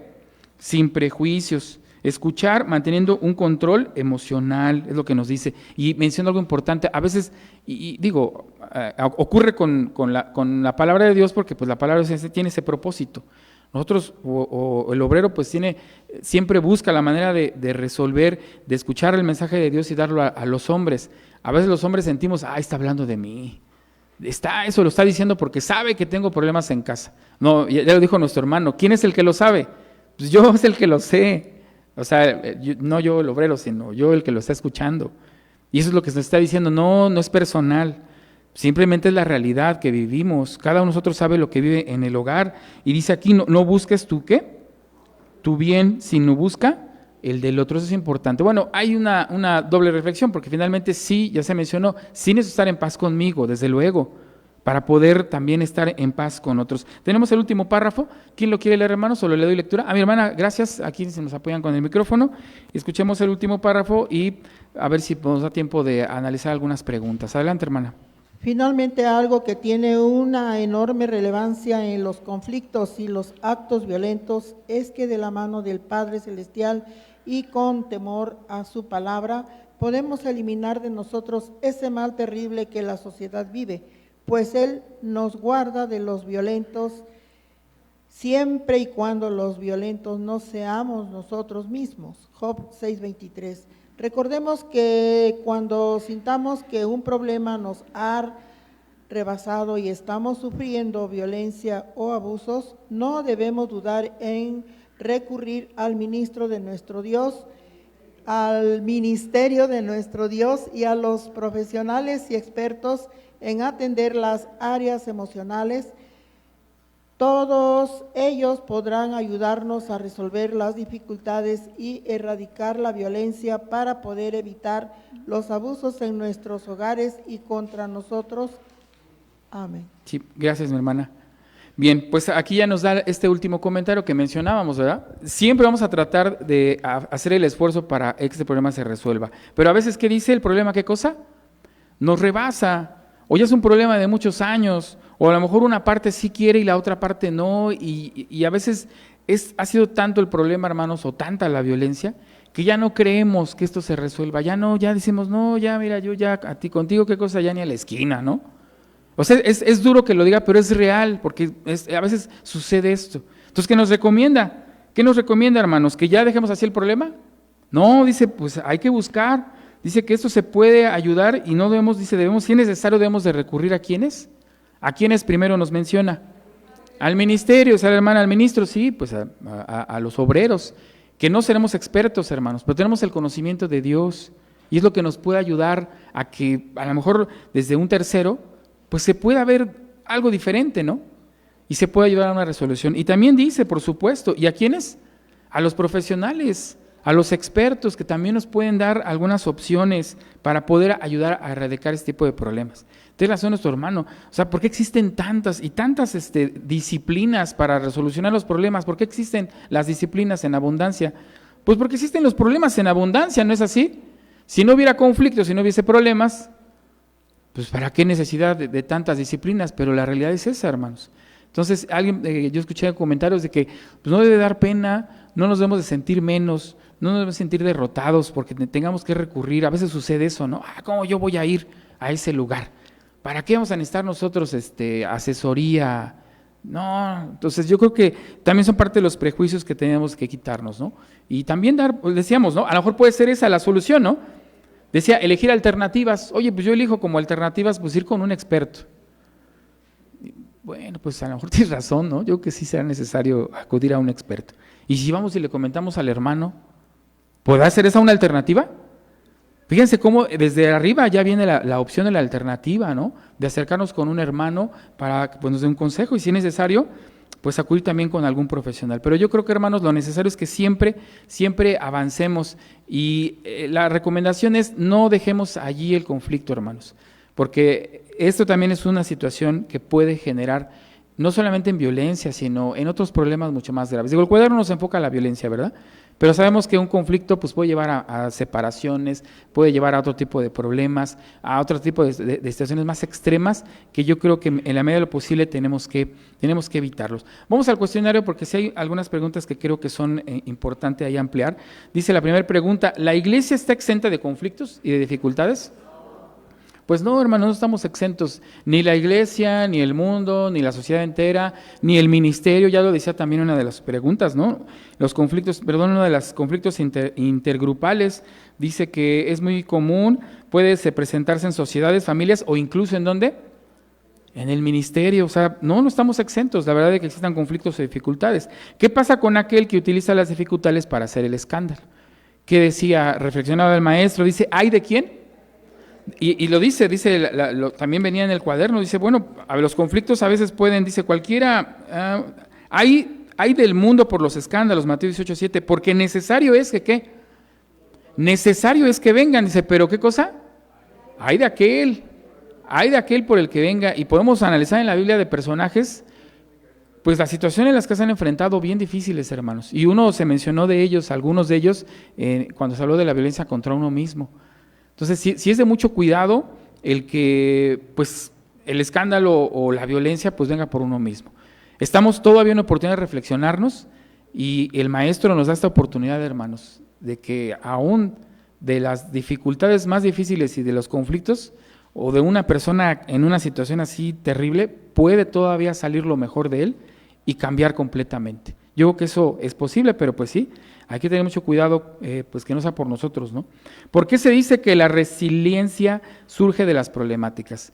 S1: Sin prejuicios. Escuchar manteniendo un control emocional, es lo que nos dice. Y menciono algo importante, a veces, ocurre con la palabra de Dios porque pues la palabra de Dios tiene ese propósito. Nosotros, o el obrero, pues siempre busca la manera de resolver, de escuchar el mensaje de Dios y darlo a los hombres. A veces los hombres sentimos, está hablando de mí. Eso lo está diciendo porque sabe que tengo problemas en casa. No, ya lo dijo nuestro hermano, ¿quién es el que lo sabe? Pues yo es el que lo sé. O sea, no yo el obrero, sino yo el que lo está escuchando. Y eso es lo que se está diciendo, no es personal. Simplemente es la realidad que vivimos. Cada uno de nosotros sabe lo que vive en el hogar. Y dice aquí, no busques tu ¿qué? Tu bien, sino busca el del otro. Eso es importante. Bueno, hay una doble reflexión, porque finalmente sí, ya se mencionó, sí necesito estar en paz conmigo, desde luego, para poder también estar en paz con otros. Tenemos el último párrafo. ¿Quién lo quiere leer, hermanos? ¿O le doy lectura? A mi hermana, gracias. Aquí se nos apoyan con el micrófono. Escuchemos el último párrafo y a ver si nos da tiempo de analizar algunas preguntas. Adelante, hermana.
S2: Finalmente, algo que tiene una enorme relevancia en los conflictos y los actos violentos es que de la mano del Padre Celestial y con temor a su palabra podemos eliminar de nosotros ese mal terrible que la sociedad vive, pues Él nos guarda de los violentos siempre y cuando los violentos no seamos nosotros mismos. Job 6:23. Recordemos que cuando sintamos que un problema nos ha rebasado y estamos sufriendo violencia o abusos, no debemos dudar en recurrir al ministro de nuestro Dios, al ministerio de nuestro Dios y a los profesionales y expertos en atender las áreas emocionales Todos ellos podrán ayudarnos a resolver las dificultades y erradicar la violencia para poder evitar los abusos en nuestros hogares y contra nosotros. Amén.
S1: Sí, gracias, mi hermana. Bien, pues aquí ya nos da este último comentario que mencionábamos, ¿verdad? Siempre vamos a tratar de hacer el esfuerzo para que este problema se resuelva. Pero a veces, ¿qué dice el problema? ¿Qué cosa? Nos rebasa, o ya es un problema de muchos años, o a lo mejor una parte sí quiere y la otra parte no, y a veces ha sido tanto el problema, hermanos, o tanta la violencia, que ya no creemos que esto se resuelva, ya decimos, no, ya mira, yo ya contigo qué cosa, ya ni a la esquina, ¿no? O sea, es duro que lo diga, pero es real, porque a veces sucede esto. Entonces, ¿qué nos recomienda? ¿Qué nos recomienda, hermanos? ¿Que ya dejemos así el problema? No, dice, pues hay que buscar, dice que esto se puede ayudar y no debemos, dice, si es necesario, debemos de recurrir ¿a quiénes? ¿A quiénes primero nos menciona? Al ministerio, o sea, hermana, al ministro, sí, pues a los obreros, que no seremos expertos, hermanos, pero tenemos el conocimiento de Dios y es lo que nos puede ayudar a que a lo mejor desde un tercero, pues se pueda ver algo diferente, ¿no? Y se puede ayudar a una resolución. Y también dice, por supuesto, ¿y a quiénes? A los profesionales, a los expertos que también nos pueden dar algunas opciones para poder ayudar a erradicar este tipo de problemas. Tienes razón nuestro hermano, o sea, ¿por qué existen tantas y tantas disciplinas para resolucionar los problemas? ¿Por qué existen las disciplinas en abundancia? Pues porque existen los problemas en abundancia, ¿no es así? Si no hubiera conflictos, si no hubiese problemas, pues ¿para qué necesidad de tantas disciplinas? Pero la realidad es esa, hermanos. Entonces, yo escuché comentarios de que pues no debe dar pena, no nos debemos de sentir menos, no nos debemos sentir derrotados porque tengamos que recurrir. A veces sucede eso, ¿no? ¿Cómo yo voy a ir a ese lugar? ¿Para qué vamos a necesitar nosotros asesoría? No, entonces yo creo que también son parte de los prejuicios que tenemos que quitarnos, ¿no? Y también decíamos, ¿no? A lo mejor puede ser esa la solución, ¿no? Decía, elegir alternativas. Oye, pues yo elijo como alternativas pues ir con un experto. Bueno, pues a lo mejor tienes razón, ¿no? Yo creo que sí será necesario acudir a un experto. Y si vamos y le comentamos al hermano, ¿podrá ser esa una alternativa? Fíjense cómo desde arriba ya viene la opción de la alternativa, ¿no? De acercarnos con un hermano para que pues, nos dé un consejo y si es necesario, pues acudir también con algún profesional. Pero yo creo que, hermanos, lo necesario es que siempre avancemos y la recomendación es no dejemos allí el conflicto, hermanos, porque esto también es una situación que puede generar no solamente en violencia, sino en otros problemas mucho más graves. Digo, el cuaderno nos enfoca a la violencia, ¿verdad? Pero sabemos que un conflicto pues, puede llevar a separaciones, puede llevar a otro tipo de problemas, a otro tipo de situaciones más extremas que yo creo que en la medida de lo posible tenemos que evitarlos. Vamos al cuestionario porque sí hay algunas preguntas que creo que son importantes ahí ampliar. Dice la primera pregunta, ¿la iglesia está exenta de conflictos y de dificultades? Pues no, hermanos, no estamos exentos, ni la iglesia, ni el mundo, ni la sociedad entera, ni el ministerio, ya lo decía también una de las preguntas, ¿no? Uno de los conflictos intergrupales dice que es muy común, puede presentarse en sociedades, familias o incluso ¿en dónde? En el ministerio, o sea, no estamos exentos, la verdad es que existan conflictos o dificultades. ¿Qué pasa con aquel que utiliza las dificultades para hacer el escándalo? ¿Qué decía? Reflexionaba el maestro, dice, ¿hay de quién? Y lo dice también venía en el cuaderno, dice, bueno, los conflictos a veces pueden, dice cualquiera, hay del mundo por los escándalos, Mateo 18:7, porque necesario es que, ¿qué? Necesario es que vengan, dice, pero ¿qué cosa? Hay de aquel por el que venga, y podemos analizar en la Biblia de personajes, pues las situaciones en las que se han enfrentado bien difíciles, hermanos, y uno se mencionó de ellos, algunos de ellos, cuando se habló de la violencia contra uno mismo. Entonces, sí es de mucho cuidado el que pues, el escándalo o la violencia pues, venga por uno mismo. Estamos todavía en una oportunidad de reflexionarnos y el maestro nos da esta oportunidad, hermanos, de que aún de las dificultades más difíciles y de los conflictos o de una persona en una situación así terrible, puede todavía salir lo mejor de él y cambiar completamente. Yo creo que eso es posible, pero pues sí, hay que tener mucho cuidado, pues que no sea por nosotros, ¿no? ¿Por qué se dice que la resiliencia surge de las problemáticas?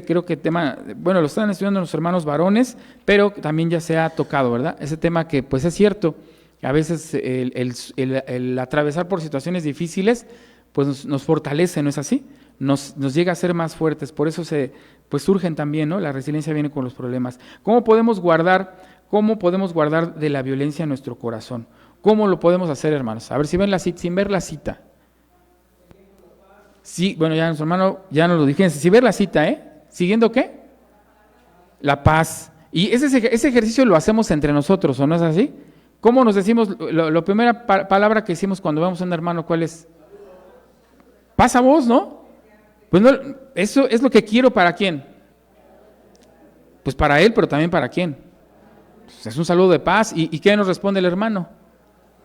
S1: Creo que tema, bueno, lo están estudiando los hermanos varones, pero también ya se ha tocado, ¿verdad? Ese tema que pues es cierto, a veces el atravesar por situaciones difíciles, pues nos fortalece, ¿no es así? nos llega a ser más fuertes, por eso pues surgen también, ¿no? La resiliencia viene con los problemas. ¿Cómo podemos guardar de la violencia en nuestro corazón? ¿Cómo lo podemos hacer, hermanos? A ver, si ven la cita, sin ver la cita. Sí, bueno, ya nuestro hermano ya nos lo dijo. Si ver la cita, ¿siguiendo qué? La paz. Y ese ejercicio lo hacemos entre nosotros, ¿o no es así? ¿Cómo nos decimos? La primera palabra que decimos cuando vemos a un hermano, ¿cuál es? Paz a vos, ¿no? Pues no, eso es lo que quiero. ¿Para quién? Pues para él, pero también para quién. Pues es un saludo de paz. ¿Y qué nos responde el hermano?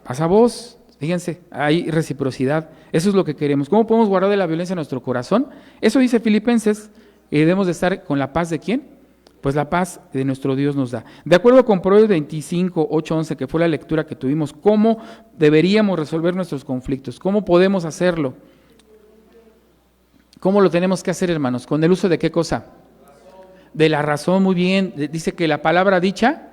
S1: Paz a vos. Fíjense, hay reciprocidad. Eso es lo que queremos. ¿Cómo podemos guardar de la violencia en nuestro corazón? Eso dice Filipenses. Debemos de estar con la paz de ¿quién? Pues la paz de nuestro Dios nos da. De acuerdo con Proverbios 25, 8, 11, que fue la lectura que tuvimos, ¿cómo deberíamos resolver nuestros conflictos? ¿Cómo podemos hacerlo? ¿Cómo lo tenemos que hacer, hermanos? ¿Con el uso de qué cosa? De la razón, muy bien. Dice que la palabra dicha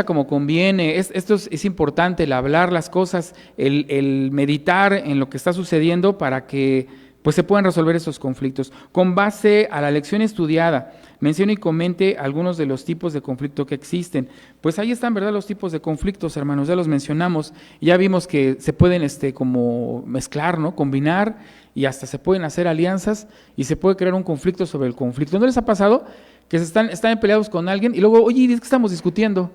S1: como conviene. Esto es importante, el hablar las cosas, el meditar en lo que está sucediendo para que pues se puedan resolver esos conflictos. Con base a la lección estudiada, mencione y comente algunos de los tipos de conflicto que existen. Pues ahí están, ¿verdad?, los tipos de conflictos, hermanos, ya los mencionamos. Ya vimos que se pueden como mezclar, ¿no?, combinar, y hasta se pueden hacer alianzas y se puede crear un conflicto sobre el conflicto. ¿No les ha pasado que están peleados con alguien y luego, oye, ¿de qué estamos discutiendo?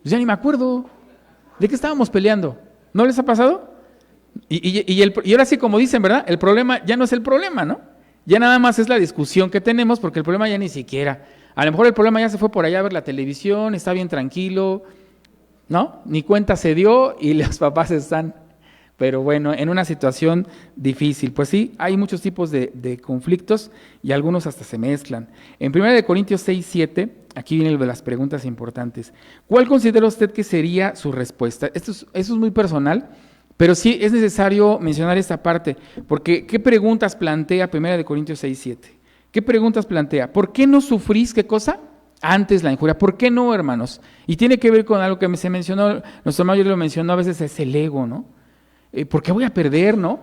S1: Pues ya ni me acuerdo. ¿De qué estábamos peleando? ¿No les ha pasado? Y ahora sí, como dicen, ¿verdad? El problema ya no es el problema, ¿no? Ya nada más es la discusión que tenemos, porque el problema ya ni siquiera. A lo mejor el problema ya se fue por allá a ver la televisión, está bien tranquilo, ¿no? Ni cuenta se dio y los papás están, pero bueno, en una situación difícil. Pues sí, hay muchos tipos de conflictos y algunos hasta se mezclan. En 1 Corintios 6, 7, aquí vienen las preguntas importantes. ¿Cuál considera usted que sería su respuesta? Eso es muy personal, pero sí es necesario mencionar esta parte, porque ¿qué preguntas plantea 1 Corintios 6, 7? ¿Qué preguntas plantea? ¿Por qué no sufrís qué cosa? Antes la injuria. ¿Por qué no, hermanos? Y tiene que ver con algo que se mencionó, nuestro hermano lo mencionó, a veces es el ego, ¿no? ¿Por qué voy a perder, no?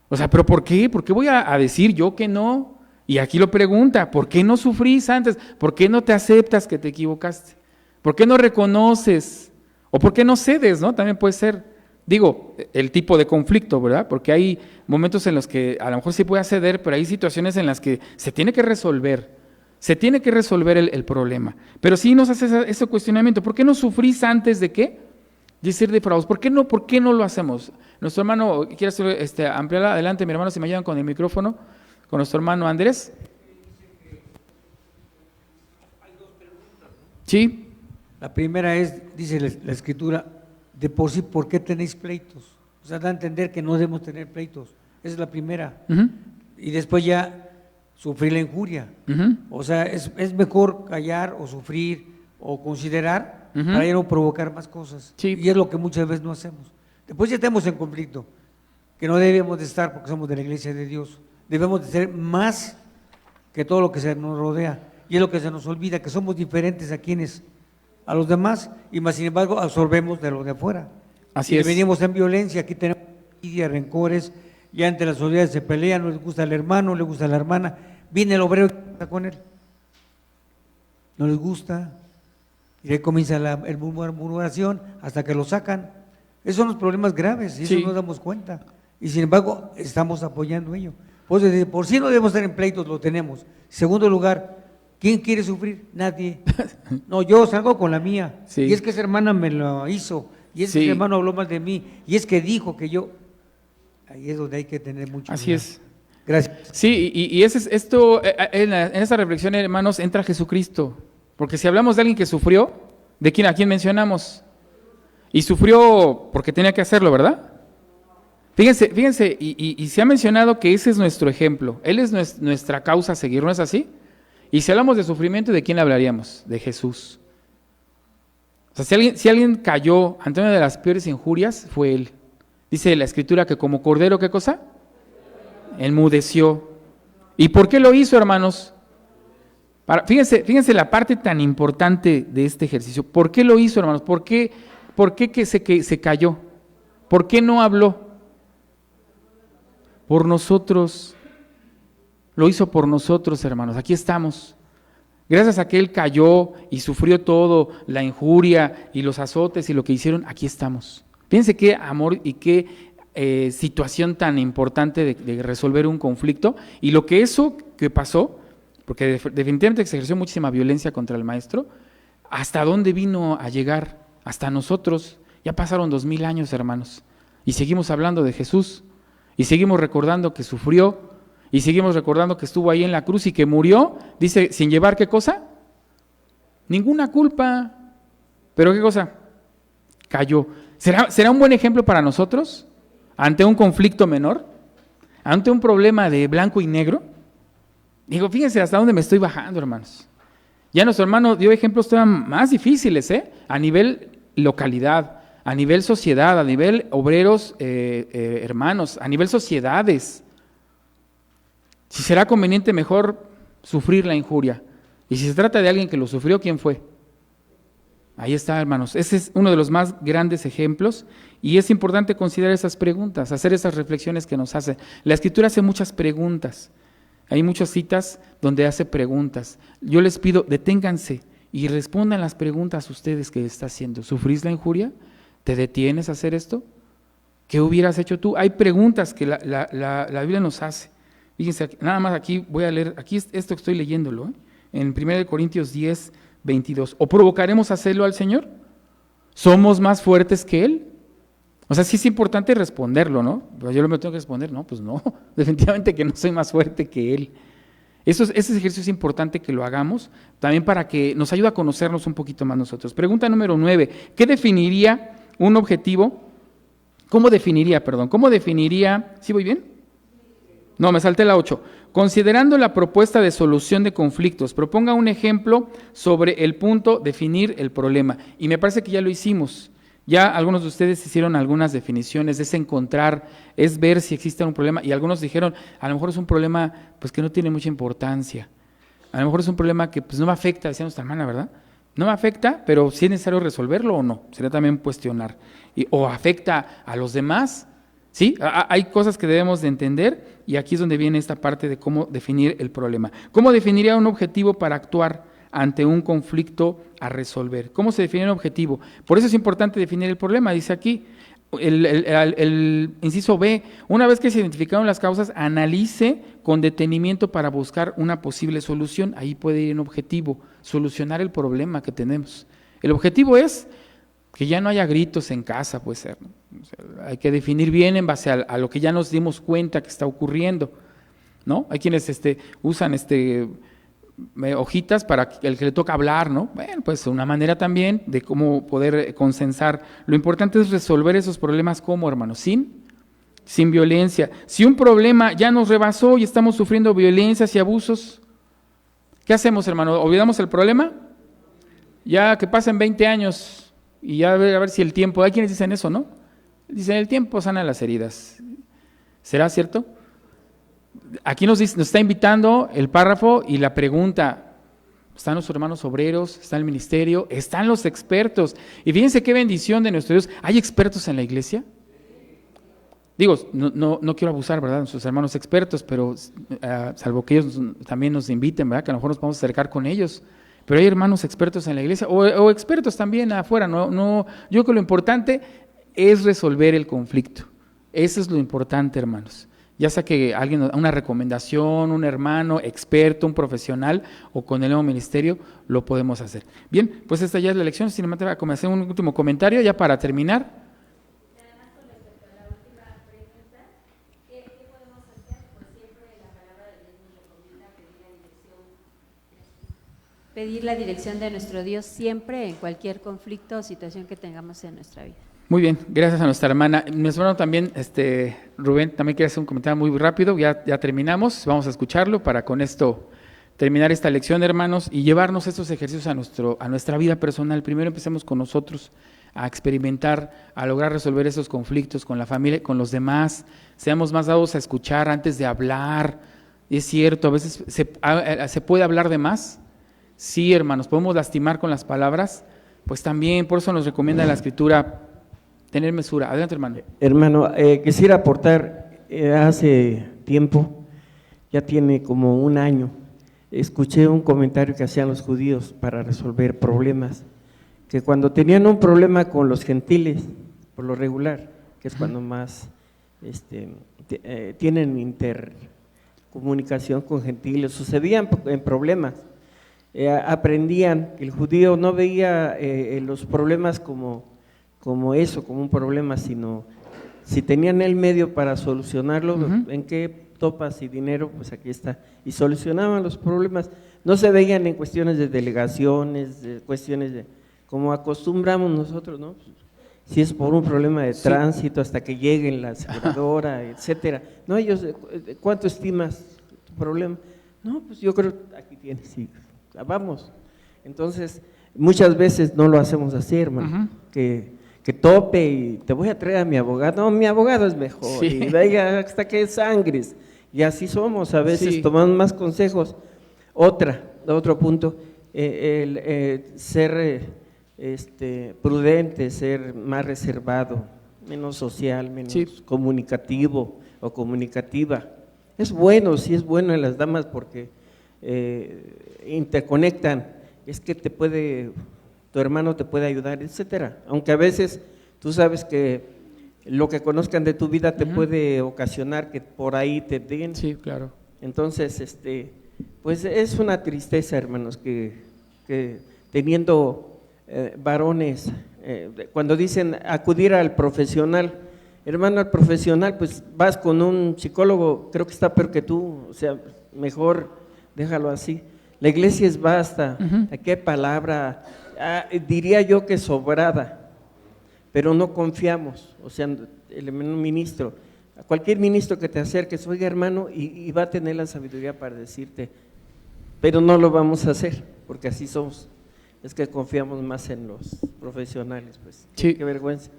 S1: O sea, ¿pero por qué? ¿Por qué voy a decir yo que no? Y aquí lo pregunta, ¿por qué no sufrís antes? ¿Por qué no te aceptas que te equivocaste? ¿Por qué no reconoces? ¿O por qué no cedes, no? También puede ser. Digo, el tipo de conflicto, ¿verdad? Porque hay momentos en los que a lo mejor sí puede ceder, pero hay situaciones en las que se tiene que resolver el problema. Pero sí nos hace ese cuestionamiento, ¿por qué no sufrís antes de qué? De ser defraudados. ¿Por qué no lo hacemos? Nuestro hermano, ¿quiere ampliar adelante? Mi hermano, si me ayudan con el micrófono, con nuestro hermano Andrés. Sí.
S6: La primera es, dice la Escritura, de por sí, ¿por qué tenéis pleitos? O sea, da a entender que no debemos tener pleitos. Esa es la primera. Y después ya sufrir la injuria. O sea, es mejor callar o sufrir o considerar para ya no provocar más cosas. Y es lo que muchas veces no hacemos. Después ya estamos en conflicto, que no debemos de estar porque somos de la iglesia de Dios. Debemos de ser más que todo lo que se nos rodea. Y es lo que se nos olvida, que somos diferentes a quienes, a los demás, y más sin embargo absorbemos de lo de afuera.
S1: Así es.
S6: Venimos en violencia, aquí tenemos envidia, rencores, ya entre las sociedades se pelean, no les gusta el hermano, no les gusta la hermana, viene el obrero y está con él. No les gusta, y ahí comienza la murmuración hasta que lo sacan. Esos son los problemas graves, y eso no nos damos cuenta. Y sin embargo, estamos apoyando ello. Pues por sí no debemos estar en pleitos, lo tenemos. Segundo lugar, ¿quién quiere sufrir? Nadie. No, yo salgo con la mía. Y es que esa hermana me lo hizo. Y es que ese hermano habló mal de mí. Y es que dijo que yo. Ahí es donde hay que tener mucho cuidado.
S1: Así es.
S6: Gracias.
S1: Sí, y en esta reflexión, hermanos, entra Jesucristo. Porque si hablamos de alguien que sufrió, ¿a quién mencionamos? Y sufrió porque tenía que hacerlo, ¿verdad? Fíjense, y se ha mencionado que ese es nuestro ejemplo. Él es nuestra causa a seguir, ¿no es así? Y si hablamos de sufrimiento, ¿de quién hablaríamos? De Jesús. O sea, si alguien cayó ante una de las peores injurias, fue él. Dice la Escritura que como cordero, ¿qué cosa? Enmudeció. ¿Y por qué lo hizo, hermanos? Fíjense la parte tan importante de este ejercicio. ¿Por qué lo hizo, hermanos? ¿Por qué que se cayó? ¿Por qué no habló? por nosotros. Lo hizo por nosotros, hermanos. Aquí estamos. Gracias a que Él cayó y sufrió todo, la injuria y los azotes y lo que hicieron, aquí estamos. Fíjense qué amor y qué situación tan importante de resolver un conflicto. Y lo que eso que pasó, porque definitivamente se ejerció muchísima violencia contra el maestro, ¿hasta dónde vino a llegar? Hasta nosotros. Ya pasaron 2000 años, hermanos. Y seguimos hablando de Jesús. Y seguimos recordando que sufrió. Y seguimos recordando que estuvo ahí en la cruz y que murió, dice, sin llevar ¿qué cosa? Ninguna culpa. ¿Pero qué cosa? Cayó. ¿Será un buen ejemplo para nosotros? Ante un conflicto menor, ante un problema de blanco y negro. Digo, fíjense hasta dónde me estoy bajando, hermanos. Ya nuestro hermano dio ejemplos todavía más difíciles, a nivel localidad, a nivel sociedad, a nivel obreros, hermanos, a nivel sociedades. Si será conveniente mejor sufrir la injuria. Y si se trata de alguien que lo sufrió, ¿quién fue? Ahí está, hermanos. Ese es uno de los más grandes ejemplos y es importante considerar esas preguntas, hacer esas reflexiones que nos hace. La Escritura hace muchas preguntas. Hay muchas citas donde hace preguntas. Yo les pido, deténganse y respondan las preguntas ustedes que está haciendo. ¿Sufrís la injuria? ¿Te detienes a hacer esto? ¿Qué hubieras hecho tú? Hay preguntas que la Biblia nos hace. Fíjense, nada más aquí voy a leer, aquí esto que estoy leyéndolo, en 1 Corintios 10, 22. ¿O provocaremos a hacerlo al Señor? ¿Somos más fuertes que Él? O sea, sí es importante responderlo, ¿no? Pero yo me tengo que responder, no, pues no, definitivamente que no soy más fuerte que Él. Ese ejercicio es importante que lo hagamos, también para que nos ayude a conocernos un poquito más nosotros. Pregunta número 9, ¿qué definiría un objetivo? ¿Cómo definiría, ¿sí voy bien? No, me salté la 8. Considerando la propuesta de solución de conflictos, proponga un ejemplo sobre el punto definir el problema. Y me parece que ya lo hicimos. Ya algunos de ustedes hicieron algunas definiciones, es encontrar, es ver si existe un problema. Y algunos dijeron, a lo mejor es un problema pues que no tiene mucha importancia. A lo mejor es un problema que pues no me afecta, decía nuestra hermana, ¿verdad? No me afecta, pero si es necesario resolverlo o no. Sería también cuestionar. O afecta a los demás. ¿Sí? Hay cosas que debemos de entender y aquí es donde viene esta parte de cómo definir el problema. ¿Cómo definiría un objetivo para actuar ante un conflicto a resolver? ¿Cómo se define un objetivo? Por eso es importante definir el problema, dice aquí, el inciso B, una vez que se identificaron las causas, analice con detenimiento para buscar una posible solución. Ahí puede ir un objetivo, solucionar el problema que tenemos. El objetivo es que ya no haya gritos en casa, puede ser, ¿no? O sea, hay que definir bien en base a lo que ya nos dimos cuenta que está ocurriendo, ¿no? Hay quienes usan hojitas para el que le toca hablar, ¿no? Bueno, pues una manera también de cómo poder consensar. Lo importante es resolver esos problemas, ¿cómo, hermanos? Sin violencia. Si un problema ya nos rebasó y estamos sufriendo violencias y abusos, ¿qué hacemos, hermano? ¿Olvidamos el problema? Ya que pasen 20 años y ya a ver si el tiempo, hay quienes dicen eso, ¿no? Dicen, el tiempo sana las heridas. ¿Será cierto? Aquí nos está invitando el párrafo y la pregunta, ¿están los hermanos obreros? ¿Está el ministerio? ¿Están los expertos? Y fíjense qué bendición de nuestro Dios. ¿Hay expertos en la iglesia? Digo, no quiero abusar, ¿verdad?, de nuestros hermanos expertos, pero salvo que ellos también nos inviten, ¿verdad?, que a lo mejor nos podemos acercar con ellos. Pero hay hermanos expertos en la iglesia o expertos también afuera. Yo creo que lo importante es resolver el conflicto. Eso es lo importante, hermanos. Ya sea que alguien, una recomendación, un hermano experto, un profesional o con el nuevo ministerio, lo podemos hacer. Bien, pues esta ya es la lección. Sin embargo, voy a comenzar un último comentario ya para terminar.
S5: Pedir la dirección de nuestro Dios siempre en cualquier conflicto o situación que tengamos en nuestra vida.
S1: Muy bien, gracias a nuestra hermana. Nuestro hermano también, Rubén, también quiere hacer un comentario muy rápido. Ya terminamos, vamos a escucharlo para con esto terminar esta lección, hermanos, y llevarnos estos ejercicios a nuestra vida personal. Primero empecemos con nosotros a experimentar, a lograr resolver esos conflictos con la familia, con los demás. Seamos más dados a escuchar antes de hablar. Es cierto, a veces se puede hablar de más. Sí, hermanos, podemos lastimar con las palabras, pues también, por eso nos recomienda la Escritura tener mesura. Adelante, hermano.
S20: Hermano, quisiera aportar hace tiempo, ya tiene como un año, escuché un comentario que hacían los judíos para resolver problemas, que cuando tenían un problema con los gentiles, por lo regular, que es cuando más tienen intercomunicación con gentiles, sucedían en problemas, aprendían que el judío no veía los problemas como eso, como un problema, sino si tenían el medio para solucionarlo, en qué topas y dinero, pues aquí está, y solucionaban los problemas, no se veían en cuestiones de delegaciones, de cuestiones de, como acostumbramos nosotros, ¿no? Si es por un problema de tránsito hasta que lleguen la aseguradora, etcétera. No, ellos, ¿cuánto estimas tu problema? No, pues yo creo que aquí tienes, sí, vamos. Entonces, muchas veces no lo hacemos así, hermano, que tope y te voy a traer a mi abogado. No, mi abogado es mejor, y venga hasta que sangres. Y así somos, a veces tomamos más consejos. Otro punto, ser prudente, ser más reservado, menos social, menos comunicativo o comunicativa. Es bueno, sí es bueno en las damas porque interconectan, es que tu hermano te puede ayudar, etcétera. Aunque a veces tú sabes que lo que conozcan de tu vida te puede ocasionar que por ahí te den.
S1: Sí, claro.
S20: Entonces, pues es una tristeza, hermanos, que teniendo varones, cuando dicen acudir al profesional, hermano, al profesional, pues vas con un psicólogo, creo que está peor que tú, o sea, mejor déjalo así. La iglesia es vasta, aquí hay palabra, diría yo que sobrada, pero no confiamos, o sea, el ministro, a cualquier ministro que te acerques, oiga hermano, y va a tener la sabiduría para decirte, pero no lo vamos a hacer, porque así somos, es que confiamos más en los profesionales, pues, qué vergüenza.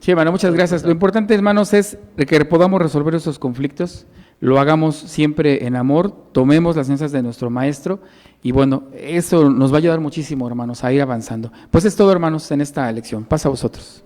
S1: Sí, hermano, muchas gracias. Lo importante, hermanos, es que podamos resolver esos conflictos, lo hagamos siempre en amor, tomemos las enseñanzas de nuestro maestro y bueno, eso nos va a ayudar muchísimo, hermanos, a ir avanzando. Pues es todo, hermanos, en esta lección. Pasa a vosotros.